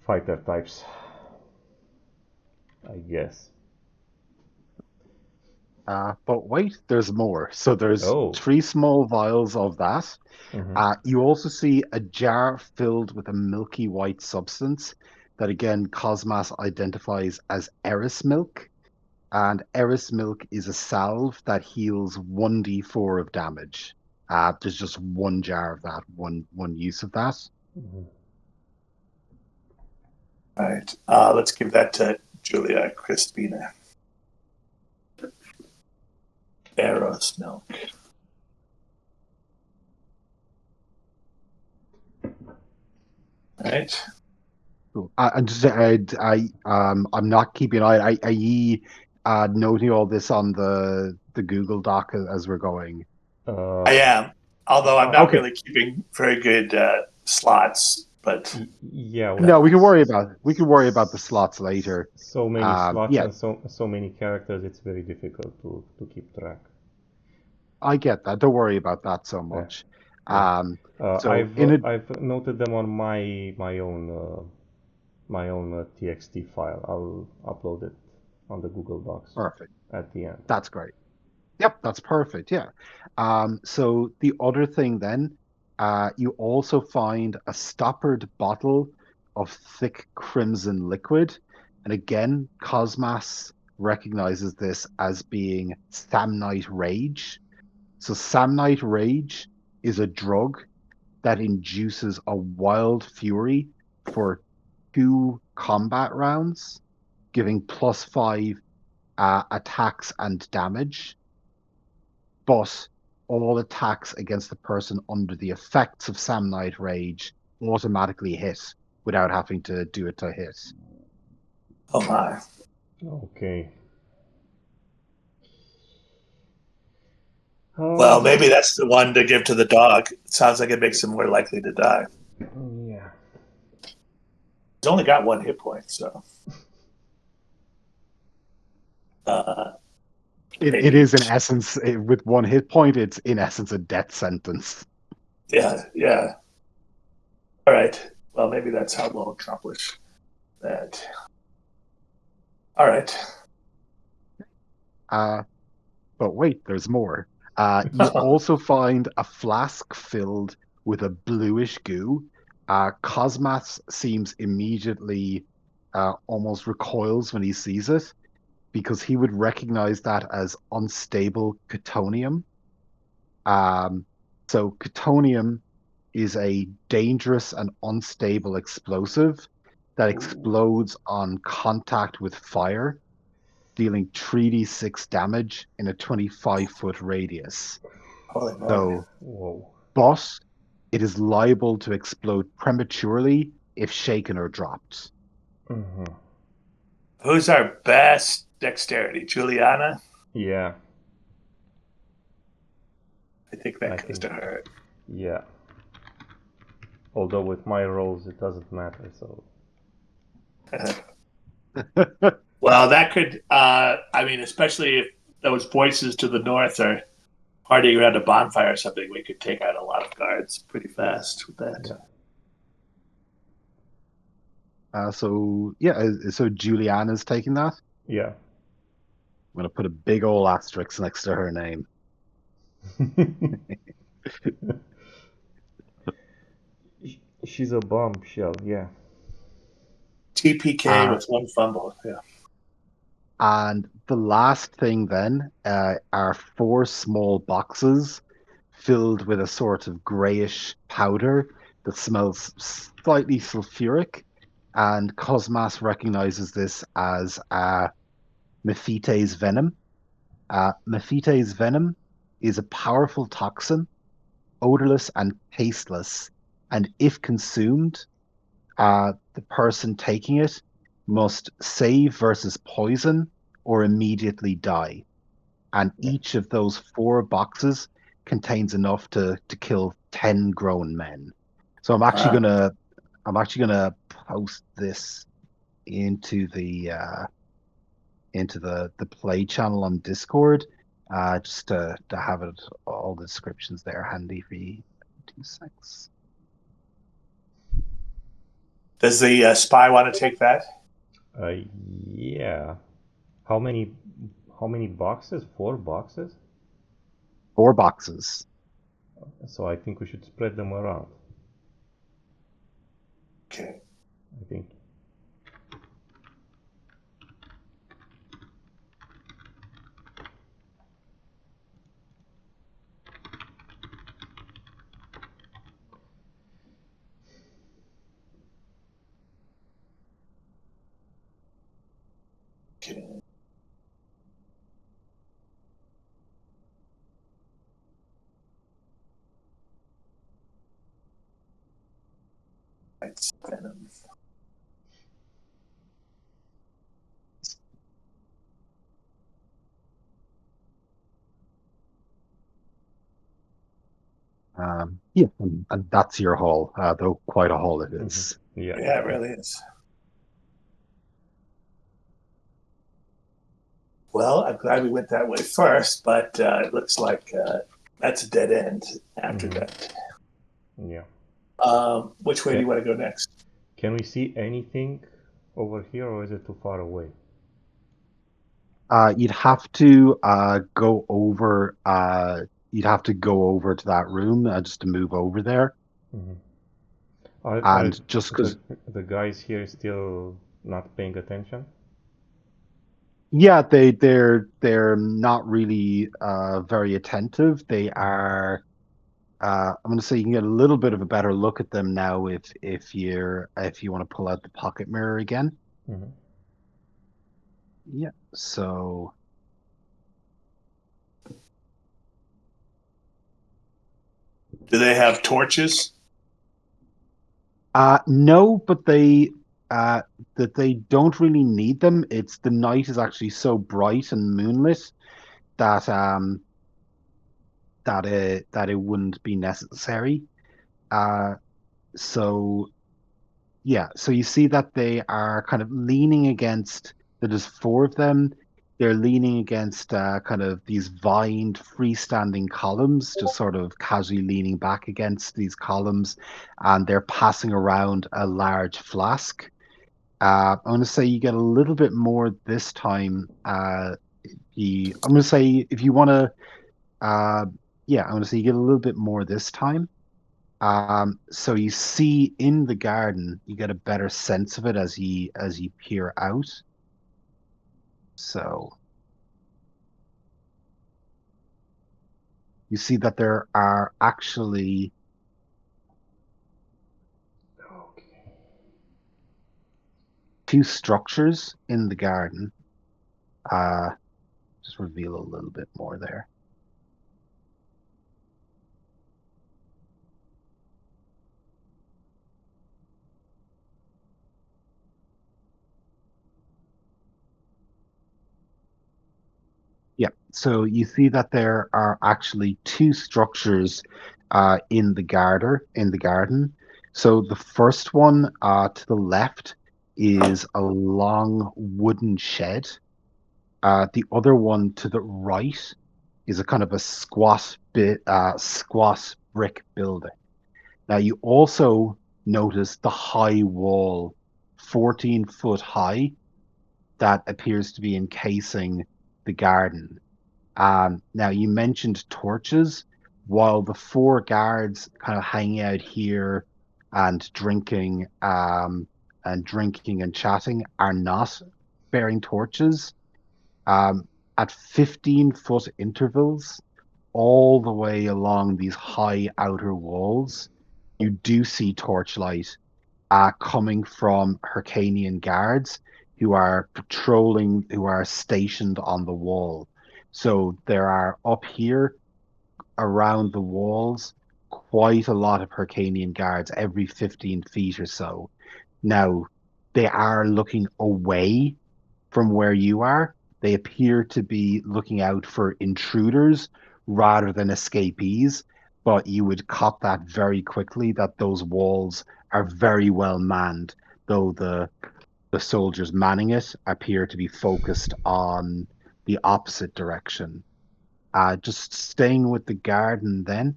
S3: fighter types, I guess.
S1: But wait, there's more. So there's
S3: Oh,
S1: 3 small vials of that.
S3: mm-hmm.
S1: You also see a jar filled with a milky white substance that again Cosmas identifies as Eris milk. And Eris milk is a salve that heals 1d4 of damage. There's just one jar of that, one use of that.
S3: Mm-hmm.
S2: All right. Let's give that to Julia Crispina. Eros milk. All right.
S1: Cool. And just I'm not keeping an eye. Are ye noting all this on the Google Doc as we're going?
S2: I
S3: Uh,
S2: am, although I'm not
S1: Okay.
S2: really keeping very good slots. But
S3: yeah,
S1: No, we can worry about the slots later.
S3: so many slots
S1: Yeah,
S3: and so many characters, it's very difficult to keep track.
S1: I get that. Don't worry about that so
S3: Yeah,
S1: much.
S3: yeah.
S1: So in a
S3: I've noted them on my own TXT file. I'll upload it on the Google Docs
S1: perfect.
S3: at the end.
S1: That's great. Yep, that's perfect. Yeah. So the other thing then, you also find a stoppered bottle of thick crimson liquid. And again, Cosmas recognizes this as being Samnite Rage. So Samnite Rage is a drug that induces a wild fury for 2 combat rounds, giving +5 attacks and damage, but all attacks against the person under the effects of Samnite Rage automatically hit without having to do it to hit.
S2: oh my.
S3: Okay.
S2: Well,
S3: Uh,
S2: maybe that's the one to give to the dog. It sounds like it makes him more likely to die.
S3: yeah.
S2: He's only got 1 hit point, so. Uh,
S1: It
S2: maybe.
S1: is in essence, with 1 hit point, it's in essence a death sentence.
S2: Yeah, yeah. All right. Well, maybe that's how we'll accomplish that. All right.
S1: But wait, there's more. You also find a flask filled with a bluish goo. Cosmas seems immediately almost recoils when he sees it because he would recognize that as unstable chthonium. So chthonium is a dangerous and unstable explosive that explodes on contact with fire, dealing 3d6 damage in a 25-foot radius.
S2: Holy moly.
S1: So,
S3: Whoa.
S1: but it is liable to explode prematurely if shaken or dropped.
S3: Mm-hmm.
S2: Who's our best dexterity? Juliana?
S3: Yeah,
S2: I think
S3: I
S2: that goes
S3: think.
S2: to her.
S3: Yeah. Although with my rolls it doesn't matter, so.
S2: Well, that could, I mean, especially if those voices to the north are partying around a bonfire or something, we could take out a lot of guards pretty fast with that.
S3: Yeah.
S1: So yeah, so Juliana's taking that.
S3: Yeah.
S1: I'm gonna put a big old asterisk next to her name.
S3: She's a bombshell, yeah.
S2: TPK
S1: Uh,
S2: with one fumble. Yeah.
S1: and the last thing then are four small boxes filled with a sort of grayish powder that smells slightly sulfuric. And Cosmas recognizes this as Mephite's venom. Mephite's venom is a powerful toxin, odorless and tasteless, and if consumed, the person taking it must save versus poison or immediately die. And
S3: Yeah.
S1: each of those four boxes contains enough to kill 10 grown men. So I'm actually gonna post this into the play channel on Discord, just to have it all the descriptions there handy for you. 2 secs.
S2: Does the spy want to take that?
S3: Uh, yeah. How many how many boxes? 4 boxes?
S1: 4 boxes.
S3: So I think we should spread them around.
S2: Okay.
S3: I think.
S2: Okay. It's venom.
S1: Yeah, and that's your haul, though quite a haul it
S3: Mhm.
S1: is.
S3: Yeah.
S2: Yeah, it really is. Well, I'm glad we went that way first, but it looks like that's a dead end after
S3: Mhm.
S2: that.
S3: Yeah.
S2: Which way do you
S3: Can,
S2: want to go next?
S3: can we see anything over here, or is it too far away?
S1: You'd have to go over. You'd have to go over to that room just to move over there,
S3: Mhm. Are
S1: and just
S3: the
S1: because.
S3: the guys here still not paying attention?
S1: Yeah, they're not really very attentive. They are. I'm going to say you can get a little bit of a better look at them now if you want to pull out the pocket mirror again.
S3: Mhm.
S1: Yeah. So
S2: Do they have torches?
S1: no, but uh that they don't really need them. It's the night is actually so bright and moonlit that that it wouldn't be necessary. Uh so Yeah, so you see that they are kind of leaning against, there's four of them. They're leaning against kind of these vined freestanding columns, just sort of casually leaning back against these columns, and they're passing around a large flask. I'm going to say you get a little bit more this time. I'm going to say if you want to, uh, yeah, I'm going to say you get a little bit more this time. So you see in the garden, you get a better sense of it as you peer out. So you see that there are actually
S3: Okay.
S1: two structures in the garden. Uh, just reveal a little bit more there. Yeah, so you see that there are actually two structures in the garden. So the first one to the left is a long wooden shed. The other one to the right is a kind of a squat brick building. Now you also notice the high wall, 14 foot high, that appears to be encasing the garden. Now you mentioned torches, while the four guards kind of hanging out here and drinking and chatting are not bearing torches. At 15-foot intervals, all the way along these high outer walls, you do see torchlight coming from Hyrcanian guards who are patrolling, who are stationed on the wall. So there are up here around the walls quite a lot of Hyrcanian guards every 15 feet or so. Now, they are looking away from where you are. They appear to be looking out for intruders rather than escapees, but you would cop that very quickly that those walls are very well manned, though the soldiers manning it appear to be focused on the opposite direction. Just staying with the garden then,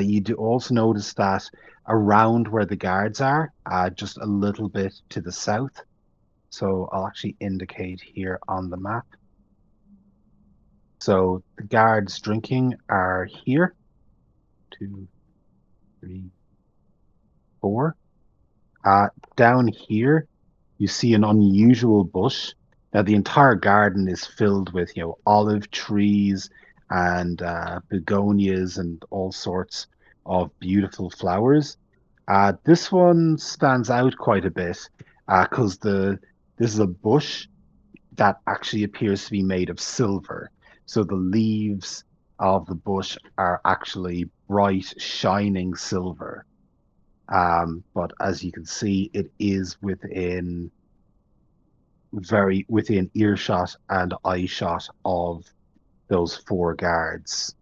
S1: you do also notice that around where the guards are, just a little bit to the south, so I'll actually indicate here on the map. So the guards drinking are here. 2, 3, 4. Down here, you see an unusual bush. Now the entire garden is filled with, olive trees and begonias and all sorts of beautiful flowers. This one stands out quite a bit because this is a bush that actually appears to be made of silver. So the leaves of the bush are actually bright, shining silver. But as you can see, it is within earshot and eyeshot of those four guards.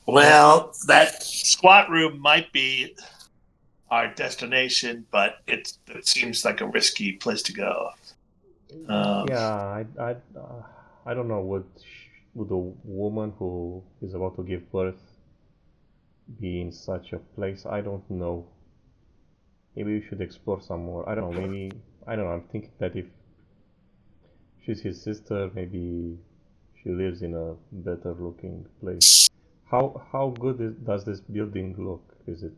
S2: Well, that squat room might be our destination, but it seems like a risky place to go.
S3: Yeah, I don't know. Would a woman who is about to give birth be in such a place? I don't know. Maybe we should explore some more. I don't know. Maybe I don't know. I'm thinking that if she's his sister, maybe she lives in a better looking place. How good does this building look? Is it?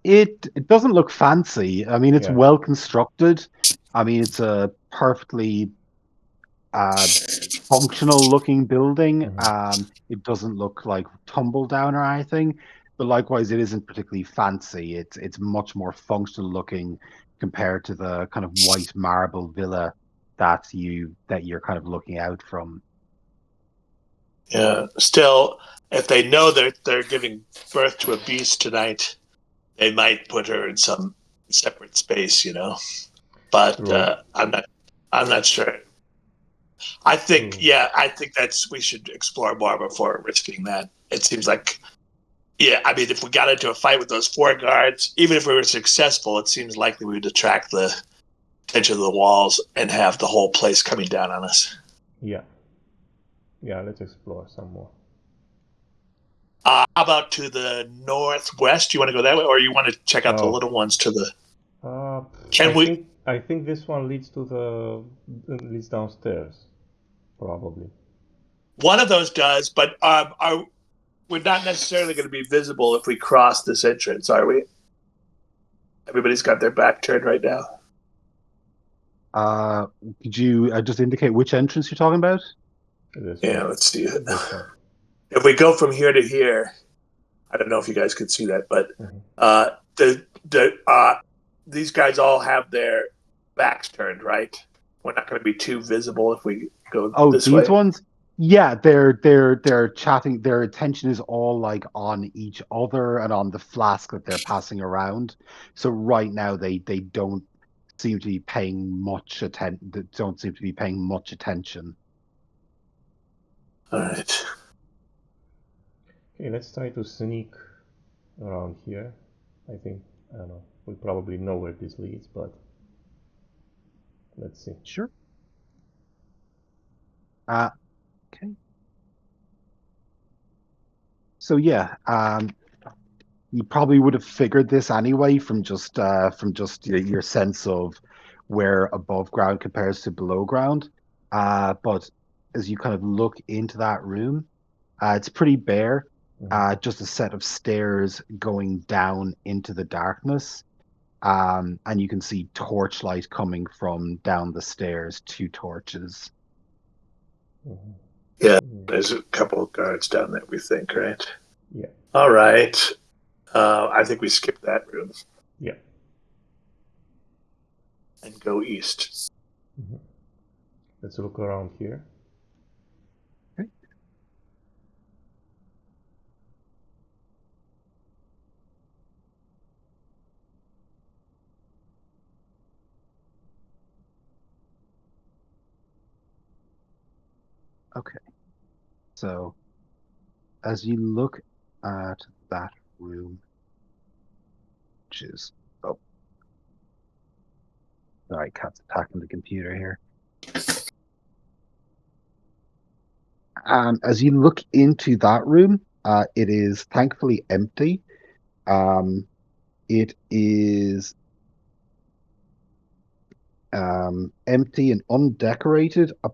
S1: It doesn't look fancy. I mean, it's
S3: Yeah.
S1: well constructed. I mean, it's a perfectly uh, functional looking building.
S3: Mhm.
S1: It doesn't look like tumble down or anything, but likewise, it isn't particularly fancy. It's much more functional looking compared to the kind of white marble villa that you're kind of looking out from.
S2: Yeah. Still, if they know they're giving birth to a beast tonight, they might put her in some separate space, But
S3: True.
S2: I'm not sure.
S3: True.
S2: I think we should explore more before risking that. It seems like, yeah, I mean, if we got into a fight with those four guards, even if we were successful, it seems likely we would attract the attention of the walls and have the whole place coming down on us.
S3: Yeah. Yeah. Let's explore some more.
S2: How about to the northwest? You want to go that way, or you want to check out the
S3: Oh.
S2: little ones to the?
S3: Uh,
S2: Can we?
S3: I think this one leads downstairs, probably.
S2: One of those does, but we're not necessarily going to be visible if we cross this entrance, are we? Everybody's got their back turned right now.
S1: Could you just indicate which entrance you're talking about?
S3: This
S2: Yeah,
S3: one.
S2: let's see it.
S3: This one.
S2: If we go from here to here, I don't know if you guys could see that, but these guys all have their backs turned, right? We're not going to be too visible if we go this
S1: These
S2: way.
S1: ones? Yeah, they're chatting. Their attention is all like on each other and on the flask that they're passing around. So right now they don't seem to be paying much attention. That don't seem to be paying much attention.
S2: All right.
S3: Okay, let's try to sneak around here. I think, I don't know, we probably know where this leads, but let's see.
S1: Sure. Okay. So yeah, you probably would have figured this anyway from just your sense of where above ground compares to below ground. But as you kind of look into that room, it's pretty bare. Just a set of stairs going down into the darkness. And you can see torchlight coming from down the stairs, two torches.
S3: Mhm.
S2: Yeah,
S3: Mm,
S2: there's a couple of guards down there, we think, right?
S3: Yeah,
S2: All right. I think we skip that room
S3: yeah.
S2: and go east.
S3: Mhm. Let's look around here.
S1: Okay. Okay. So as you look at that room, which is oh, sorry, cat's attacking the computer here. As you look into that room, it is thankfully empty. It is empty and undecorated, uh,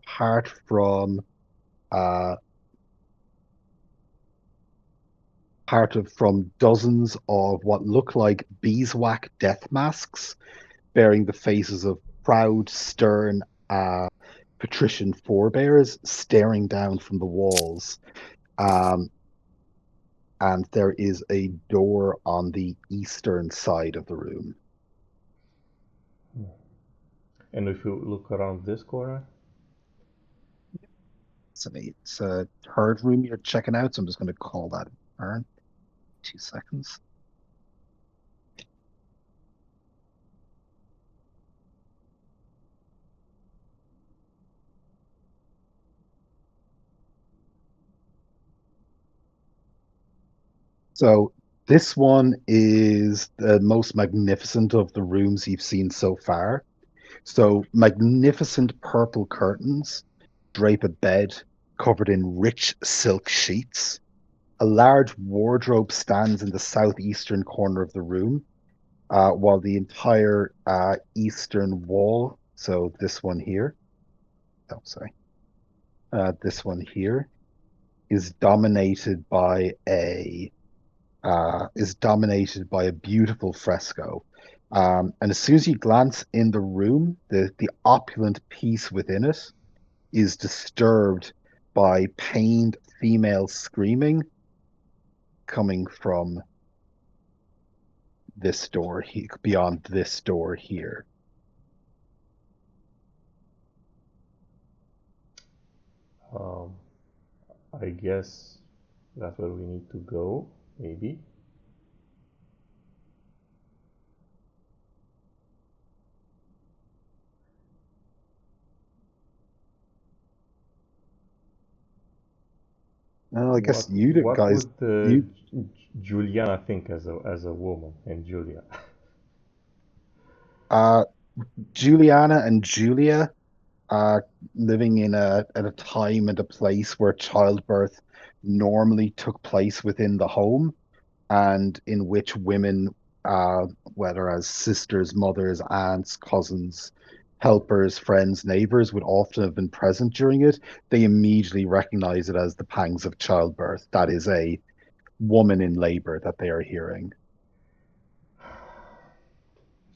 S1: from dozens of what look like beeswax death masks, bearing the faces of proud, stern patrician forebears staring down from the walls. Um, and there is a door on the eastern side of the room.
S3: And if you look around this corner,
S1: It's a third room you're checking out, so I'm just going to call that turn. 2 seconds. So this one is the most magnificent of the rooms you've seen so far. So magnificent purple curtains drape a bed covered in rich silk sheets. A large wardrobe stands in the southeastern corner of the room, while the entire eastern wall, so this one here, oh, sorry, this one here is dominated by a beautiful fresco. And as soon as you glance in the room, the opulent piece within it is disturbed by pained female screaming coming from this door beyond this door here.
S3: um, I guess that's where we need to go, maybe.
S1: Well, I guess you
S3: What
S1: guys,
S3: would
S1: you
S3: Juliana think as a woman and Julia?
S1: uh Juliana and Julia are living in a at a time and a place where childbirth normally took place within the home, and in which women, whether as sisters, mothers, aunts, cousins, helpers, friends, neighbors, would often have been present during it. They immediately recognize it as the pangs of childbirth. That is a woman in labor that they are hearing.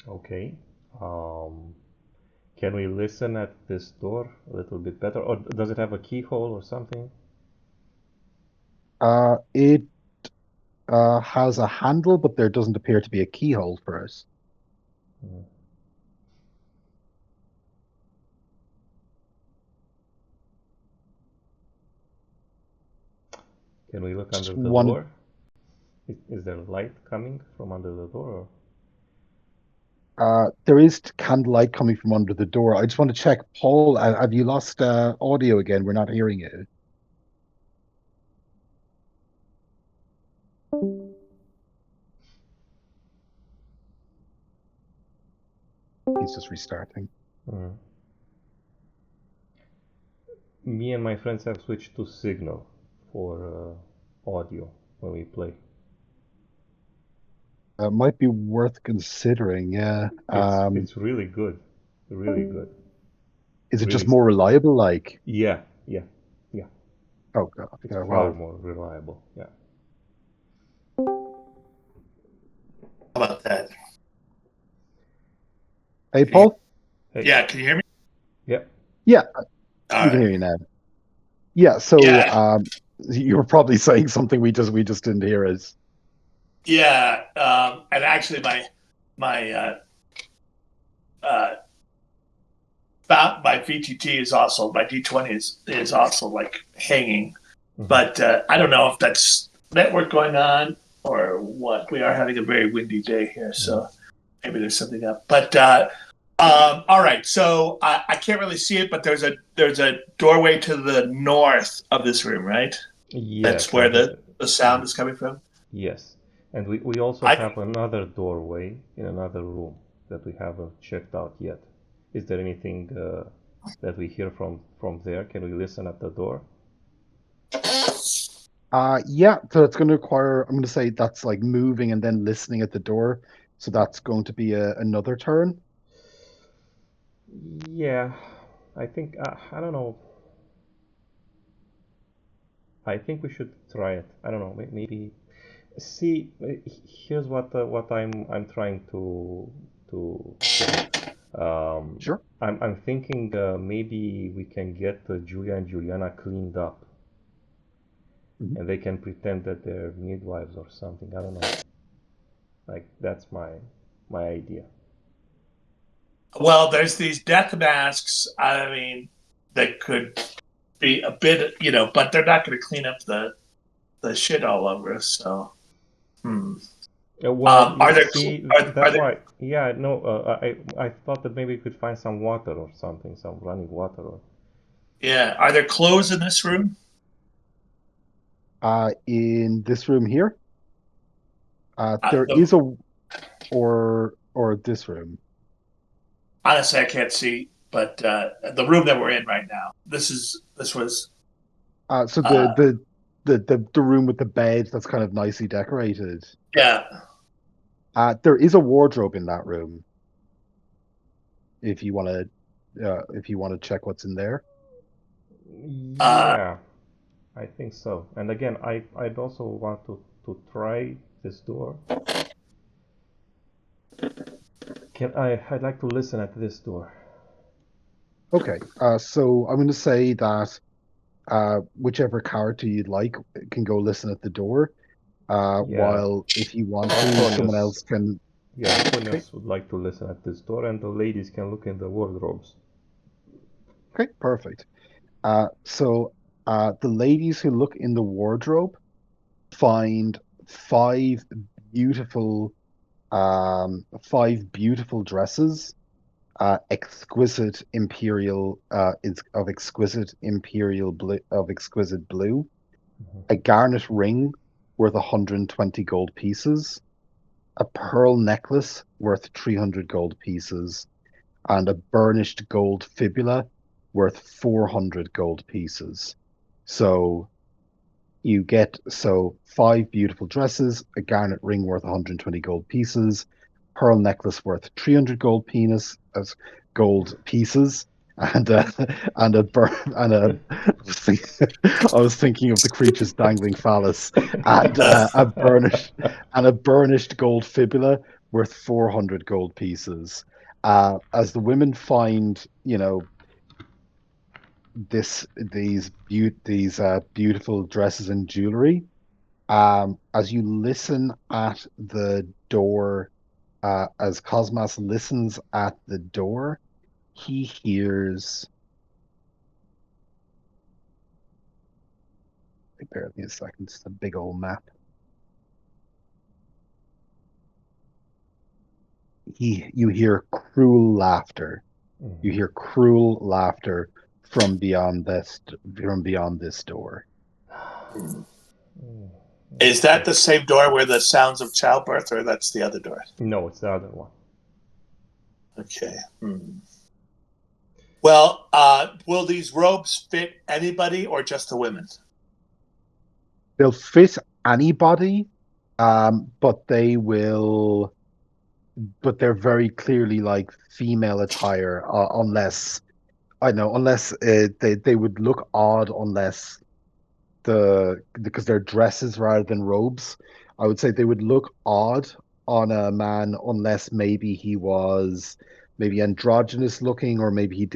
S3: Okay. Um, can we listen at this door a little bit better, or does it have a keyhole or something?
S1: It has a handle, but there doesn't appear to be a keyhole for it.
S3: Hmm. Can we look under
S1: Just
S3: the
S1: one.
S3: door? Is there light coming from under the door? Or?
S1: There is candlelight coming from under the door. I just want to check, Paul, have you lost audio again? We're not hearing it. He's just restarting.
S3: Mm. Me and my friends have switched to Signal for audio when we play.
S1: Might be worth considering, yeah.
S3: It's really good, really good.
S1: Is it just
S3: Really,
S1: more reliable, like?
S3: yeah.
S1: Oh God,
S3: It's
S1: yeah,
S3: far
S1: wow.
S3: more reliable. Yeah.
S2: How about that?
S1: Hey,
S2: Can you,
S1: Paul?
S3: Hey.
S2: yeah, can you hear me?
S3: Yeah.
S1: Yeah,
S2: All
S1: we can
S2: right.
S1: hear you now. Yeah, so
S2: Yeah,
S1: you were probably saying something we just didn't hear is.
S2: yeah. And actually, my uh, my VTT is also my D20 is also like hanging,
S3: Mm-hmm.
S2: but I don't know if that's network going on or what. We are having a very windy day here,
S3: Mm-hmm.
S2: so maybe there's something up. But all right, so I can't really see it, but there's a doorway to the north of this room, right? That's
S3: Yes,
S2: where
S3: and
S2: the sound is coming from.
S3: yes, and we also
S2: I
S3: have another doorway in another room that we haven't checked out yet. Is there anything that we hear from there? Can we listen at the door?
S1: Yeah, so it's going to require, I'm going to say that's like moving and then listening at the door. So that's going to be another turn.
S3: Yeah, I think I don't know. I think we should try it. I don't know. Maybe see. Here's what I'm trying to say. Um,
S1: Sure.
S3: I'm thinking maybe we can get Julia and Juliana cleaned up,
S1: Mhm.
S3: and they can pretend that they're midwives or something. I don't know. Like that's my idea.
S2: Well, there's these death masks. I mean, that could be a bit, but they're not going to clean up the shit all over us. So, hmm.
S3: Well,
S2: Are there
S3: see,
S2: are
S3: that's
S2: there
S3: why. Yeah, no. I thought that maybe we could find some water or something, some running water. Or,
S2: yeah are there clothes in this room?
S1: In this room here, there
S2: The,
S1: is a or this room.
S2: honestly, I can't see, but the room that we're in right now. This was
S1: So
S2: uh,
S1: the room with the bed that's kind of nicely decorated.
S2: yeah.
S1: There is a wardrobe in that room if you want to check what's in there.
S2: Uh,
S3: yeah, I think so. And again, I'd also want to try this door. I'd like to listen at this door.
S1: Okay. So I'm going to say that whichever character you'd like can go listen at the door.
S3: Yeah,
S1: While if you want to, someone
S3: Antonius.
S1: else can.
S3: Yeah,
S1: Okay.
S3: Antonius would like to listen at this door, and the ladies can look in the wardrobes.
S1: Okay. Perfect. So the ladies who look in the wardrobe find five beautiful five beautiful dresses, exquisite blue, a garnet ring worth 120 gold pieces, a pearl necklace worth 300 gold pieces, and a burnished gold fibula worth 400 gold pieces. So you get five beautiful dresses, a garnet ring worth 120 gold pieces, pearl necklace worth 300 gold penis as gold pieces, and and a bur- and a I was thinking of the creature's dangling phallus, and a burnished gold fibula worth 400 gold pieces. As the women find, these beautiful dresses and jewelry. As you listen at the door, as Cosmas listens at the door, he hears. Bear with me a second. It's a big old map. you hear cruel laughter. You
S3: Mhm.
S1: hear cruel laughter from beyond this door.
S3: Mm,
S2: Is that
S3: okay.
S2: the same door where the sounds of childbirth, or that's the other door?
S3: No, it's the other one.
S2: Okay. Well, will these robes fit anybody or just the women?
S1: They'll fit anybody, but they're very clearly like female attire, unless I know, unless they would look odd unless because they're dresses rather than robes. I would say they would look odd on a man unless maybe he was maybe androgynous looking, or maybe he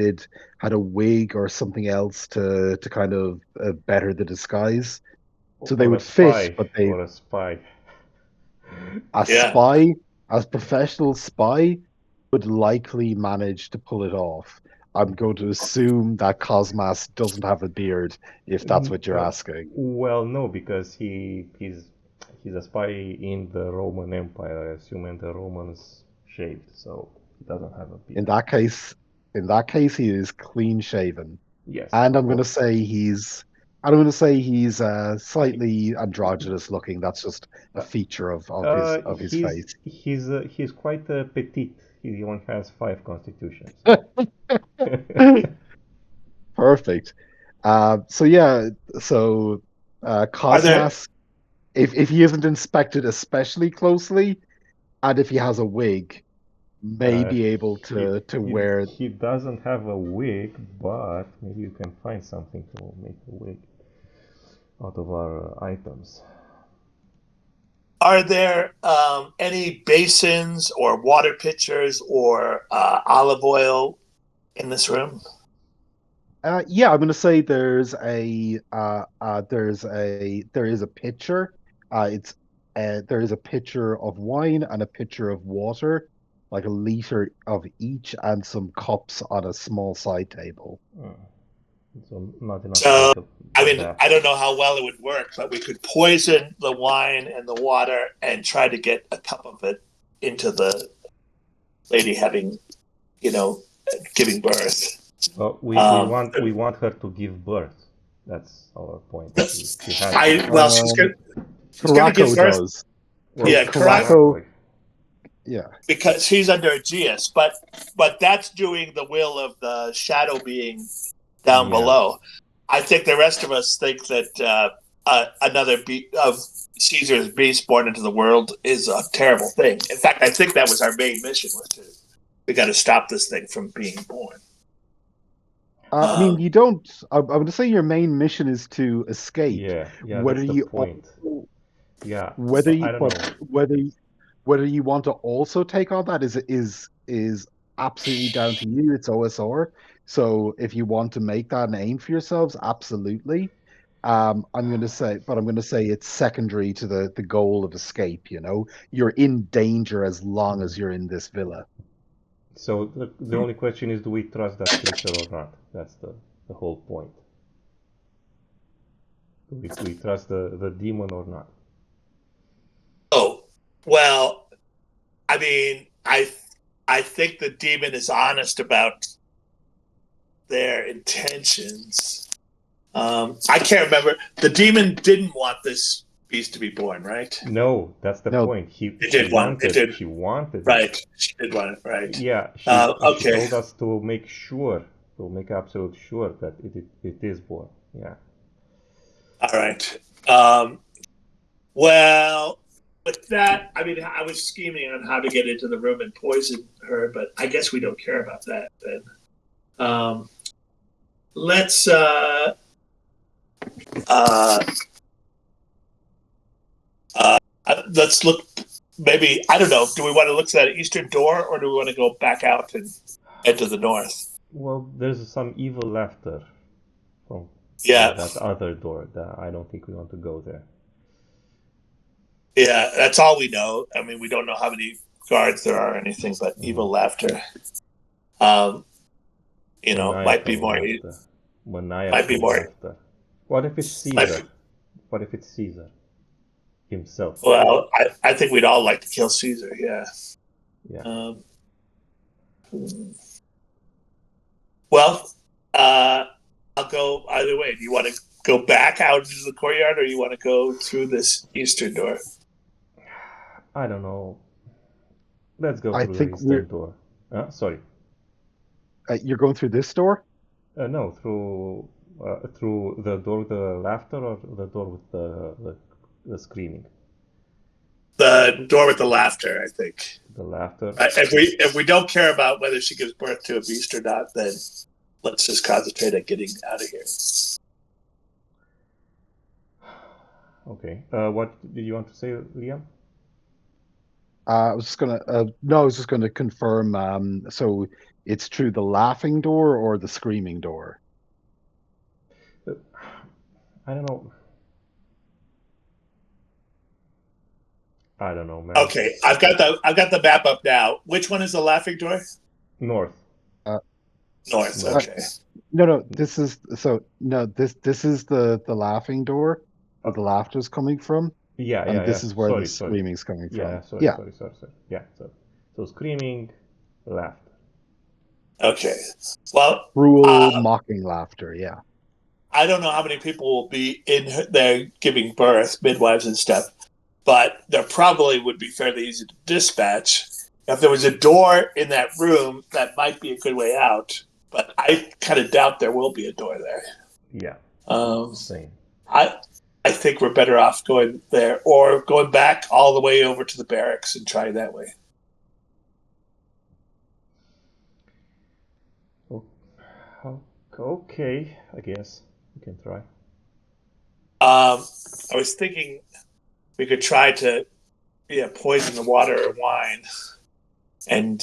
S1: had a wig or something else to kind of better the disguise. So they
S3: Or a
S1: would fit,
S3: spy.
S1: but
S3: Or a spy.
S1: a
S2: Yeah.
S1: spy, a professional spy, would likely manage to pull it off. I'm going to assume that Cosmas doesn't have a beard, if that's what you're asking.
S3: Well, no, because he's a spy in the Roman Empire, I assume, and the Romans shaved, so he doesn't have a
S1: In
S3: beard.
S1: that case, in that case, he is clean shaven,
S3: Yes,
S1: and
S3: of course.
S1: I'm going to say he's slightly androgynous looking. That's just a
S3: Uh,
S1: feature of his face.
S3: he's quite petite. He only has 5 constitution, so.
S1: Perfect. So yeah, so
S2: Are there
S1: Cosmas, if he isn't inspected especially closely, and if he has a wig, may
S3: Uh,
S1: be able
S3: he,
S1: to wear.
S3: he doesn't have a wig, but maybe you can find something to make a wig out of our items.
S2: are there any basins or water pitchers or olive oil in this room?
S1: Yeah, I'm going to say there is a pitcher. It's there is a pitcher of wine and a pitcher of water, like a liter of each, and some cups on a small side table.
S3: Mm. So not enough to
S2: So,
S3: make
S2: I
S3: a
S2: mean,
S3: bath.
S2: I don't know how well it would work, but we could poison the wine and the water and try to get a cup of it into the lady having, you know, giving birth.
S3: Well,
S2: Um,
S3: we want her to give birth. That's our point. She has to.
S2: well,
S1: Um,
S2: she's gonna give
S1: Caraco
S2: birth.
S1: does.
S3: Well,
S2: Yeah, correct.
S1: Caraco,
S3: exactly.
S1: yeah.
S2: Because he's under Aegeus, but that's doing the will of the shadow being down
S3: Yeah.
S2: below. I think the rest of us think that another of Caesar's beast born into the world is a terrible thing. In fact, I think that was our main mission: was to we got to stop this thing from being born.
S1: I mean, you don't. I'm going to say your main mission is to escape.
S3: Yeah. Yeah.
S1: Whether
S3: That's the
S1: you
S3: point.
S1: also,
S3: Yeah.
S1: whether
S3: But
S1: you,
S3: I don't
S1: but
S3: know.
S1: whether you want to also take on that is absolutely down to you. It's OSR. So if you want to make that an aim for yourselves, absolutely. I'm going to say it's secondary to the goal of escape. You're in danger as long
S3: Mm.
S1: as you're in this villa.
S3: So the only question is, do we trust that creature or not? That's the whole point. Do we trust the demon or not?
S2: Oh well, I mean, I think the demon is honest about their intentions. I can't remember. The demon didn't want this beast to be born, right?
S3: No, that's the
S1: No,
S3: point. He
S2: It
S3: she
S2: did want it. Did
S3: she wanted it.
S2: right. She did want it, right?
S3: Yeah, she
S2: Okay.
S3: told us to make sure, to make absolute sure that it is born. Yeah.
S2: All right. Um, well, with that, I mean, I was scheming on how to get into the room and poison her, but I guess we don't care about that then. Um, let's uh, uh, let's look. Maybe I don't know. Do we want to look to that eastern door, or do we want to go back out and head to the north?
S3: Well, there's some evil laughter from
S2: Yeah,
S3: that other door. That I don't think we want to go there.
S2: yeah. That's all we know. I mean, we don't know how many guards there are or anything, but
S3: Mhm.
S2: evil laughter. Um, might be
S3: Maniacal
S2: more.
S3: laughter.
S2: Might be
S3: Maniacal
S2: more.
S3: laughter. What if it's
S2: Might,
S3: Caesar? What if it's Caesar himself?
S2: well, I think we'd all like to kill Caesar. Yeah.
S3: Yeah.
S2: Well, I'll go either way. Do you want to go back out into the courtyard, or you want to go through this eastern door?
S3: I don't know. Let's go
S1: I
S3: through the
S1: think
S3: eastern door. Sorry.
S1: you're going through this door.
S3: No, through the door with the laughter or the door with the screaming.
S2: The door with the laughter, I think.
S3: The laughter.
S2: If we don't care about whether she gives birth to a beast or not, then let's just concentrate on getting out of here.
S3: Okay. What did you want to say, Liam?
S1: I was just gonna no, I was just gonna confirm. So it's through the laughing door or the screaming door.
S3: I don't know. I don't know, man.
S2: Okay, I've got the map up now. Which one is the laughing door?
S3: North.
S1: Uh,
S2: North.
S3: North.
S2: Okay.
S1: no, this is this is the laughing door where the laughter's coming from,
S3: Yeah,
S1: and
S3: yeah, yeah.
S1: this is where the
S3: Sorry.
S1: screaming's coming
S3: Yeah,
S1: from.
S3: sorry.
S1: Yeah,
S3: Yeah, so screaming, laughter.
S2: Okay. Well,
S1: cruel, mocking laughter. Yeah.
S2: I don't know how many people will be in there giving birth, midwives and stuff, but there probably would be fairly easy to dispatch. If there was a door in that room, that might be a good way out, but I kind of doubt there will be a door there.
S3: Yeah. Same.
S2: I think we're better off going there or going back all the way over to the barracks and try that way.
S3: Okay, I guess we can try.
S2: I was thinking we could try to poison the water or wine and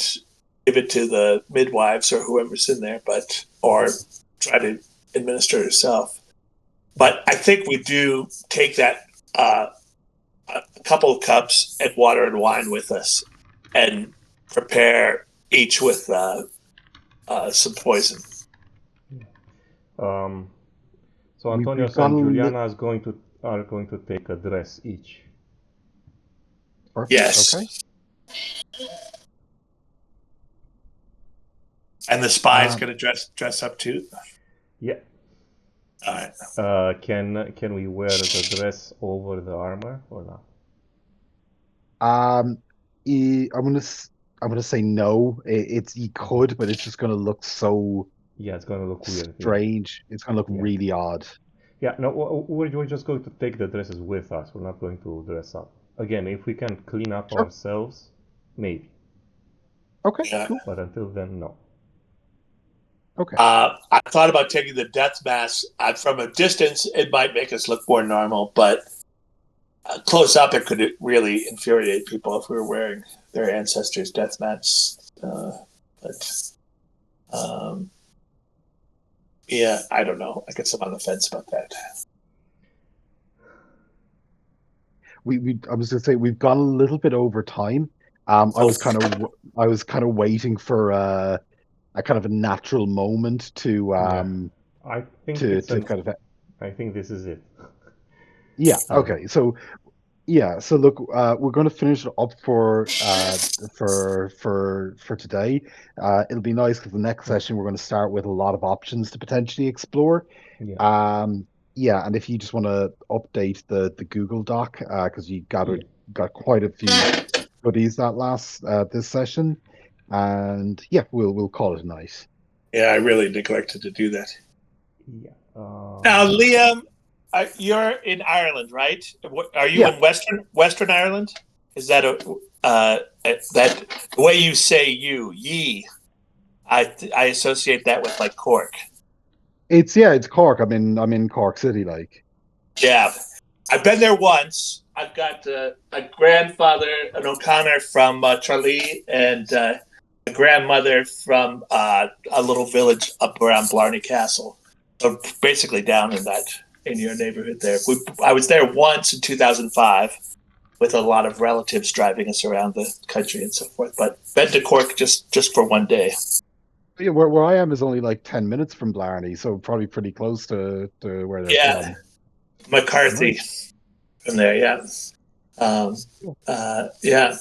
S2: give it to the midwives or whoever's in there, or try to administer it yourself. But I think we do take that a couple of cups and water and wine with us, and prepare each with some poison.
S3: So Antonios
S1: got
S3: and
S1: a
S3: Juliana are going to take a dress each.
S1: Perfect.
S2: Yes.
S1: Okay.
S2: And the spy's going to dress up too.
S3: Yeah.
S2: All right.
S3: Can we wear the dress over the armor or not?
S1: I'm gonna say no. It's you could, but it's just gonna look so
S3: Yeah, it's gonna look weird.
S1: strange. It's gonna look really odd.
S3: Yeah, no, we're just going to take the dresses with us. We're not going to dress up. Again, if we can clean up
S1: Sure.
S3: ourselves, maybe.
S1: Okay,
S2: Yeah.
S1: cool.
S3: But until then, no.
S1: Okay.
S2: I thought about taking the death mask. From a distance, it might make us look more normal, but close up, it could really infuriate people if we were wearing their ancestors' death masks. Yeah, I don't know. I guess I'm on the fence about that.
S1: I was gonna say we've gone a little bit over time. I was kind of waiting for a kind of a natural moment to
S3: I think
S1: to kind of
S3: I think this is it.
S1: yeah. Okay. So yeah. So look, we're going to finish it up for today. It'll be nice because the next session we're going to start with a lot of options to potentially explore.
S3: Yeah.
S1: Yeah, and if you just want to update the Google Doc, because you got quite a few goodies that last this session, and yeah, we'll call it a night.
S2: Yeah, I really neglected to do that.
S3: Yeah.
S2: Now, Liam, you're in Ireland, right? Are you in Western Ireland? Is that that the way you say ye? I associate that with like Cork.
S1: It's Cork. I'm in Cork City, like.
S2: Yeah, I've been there once. I've got a grandfather, an O'Connor from Tralee, and a grandmother from a little village up around Blarney Castle. So basically down in your neighborhood there. I was there once in 2005 with a lot of relatives driving us around the country and so forth. But been to Cork just for one day.
S1: Yeah, where I am is only like 10 minutes from Blarney, so probably pretty close to where they're from.
S2: McCarthy from there, yeah. Yeah.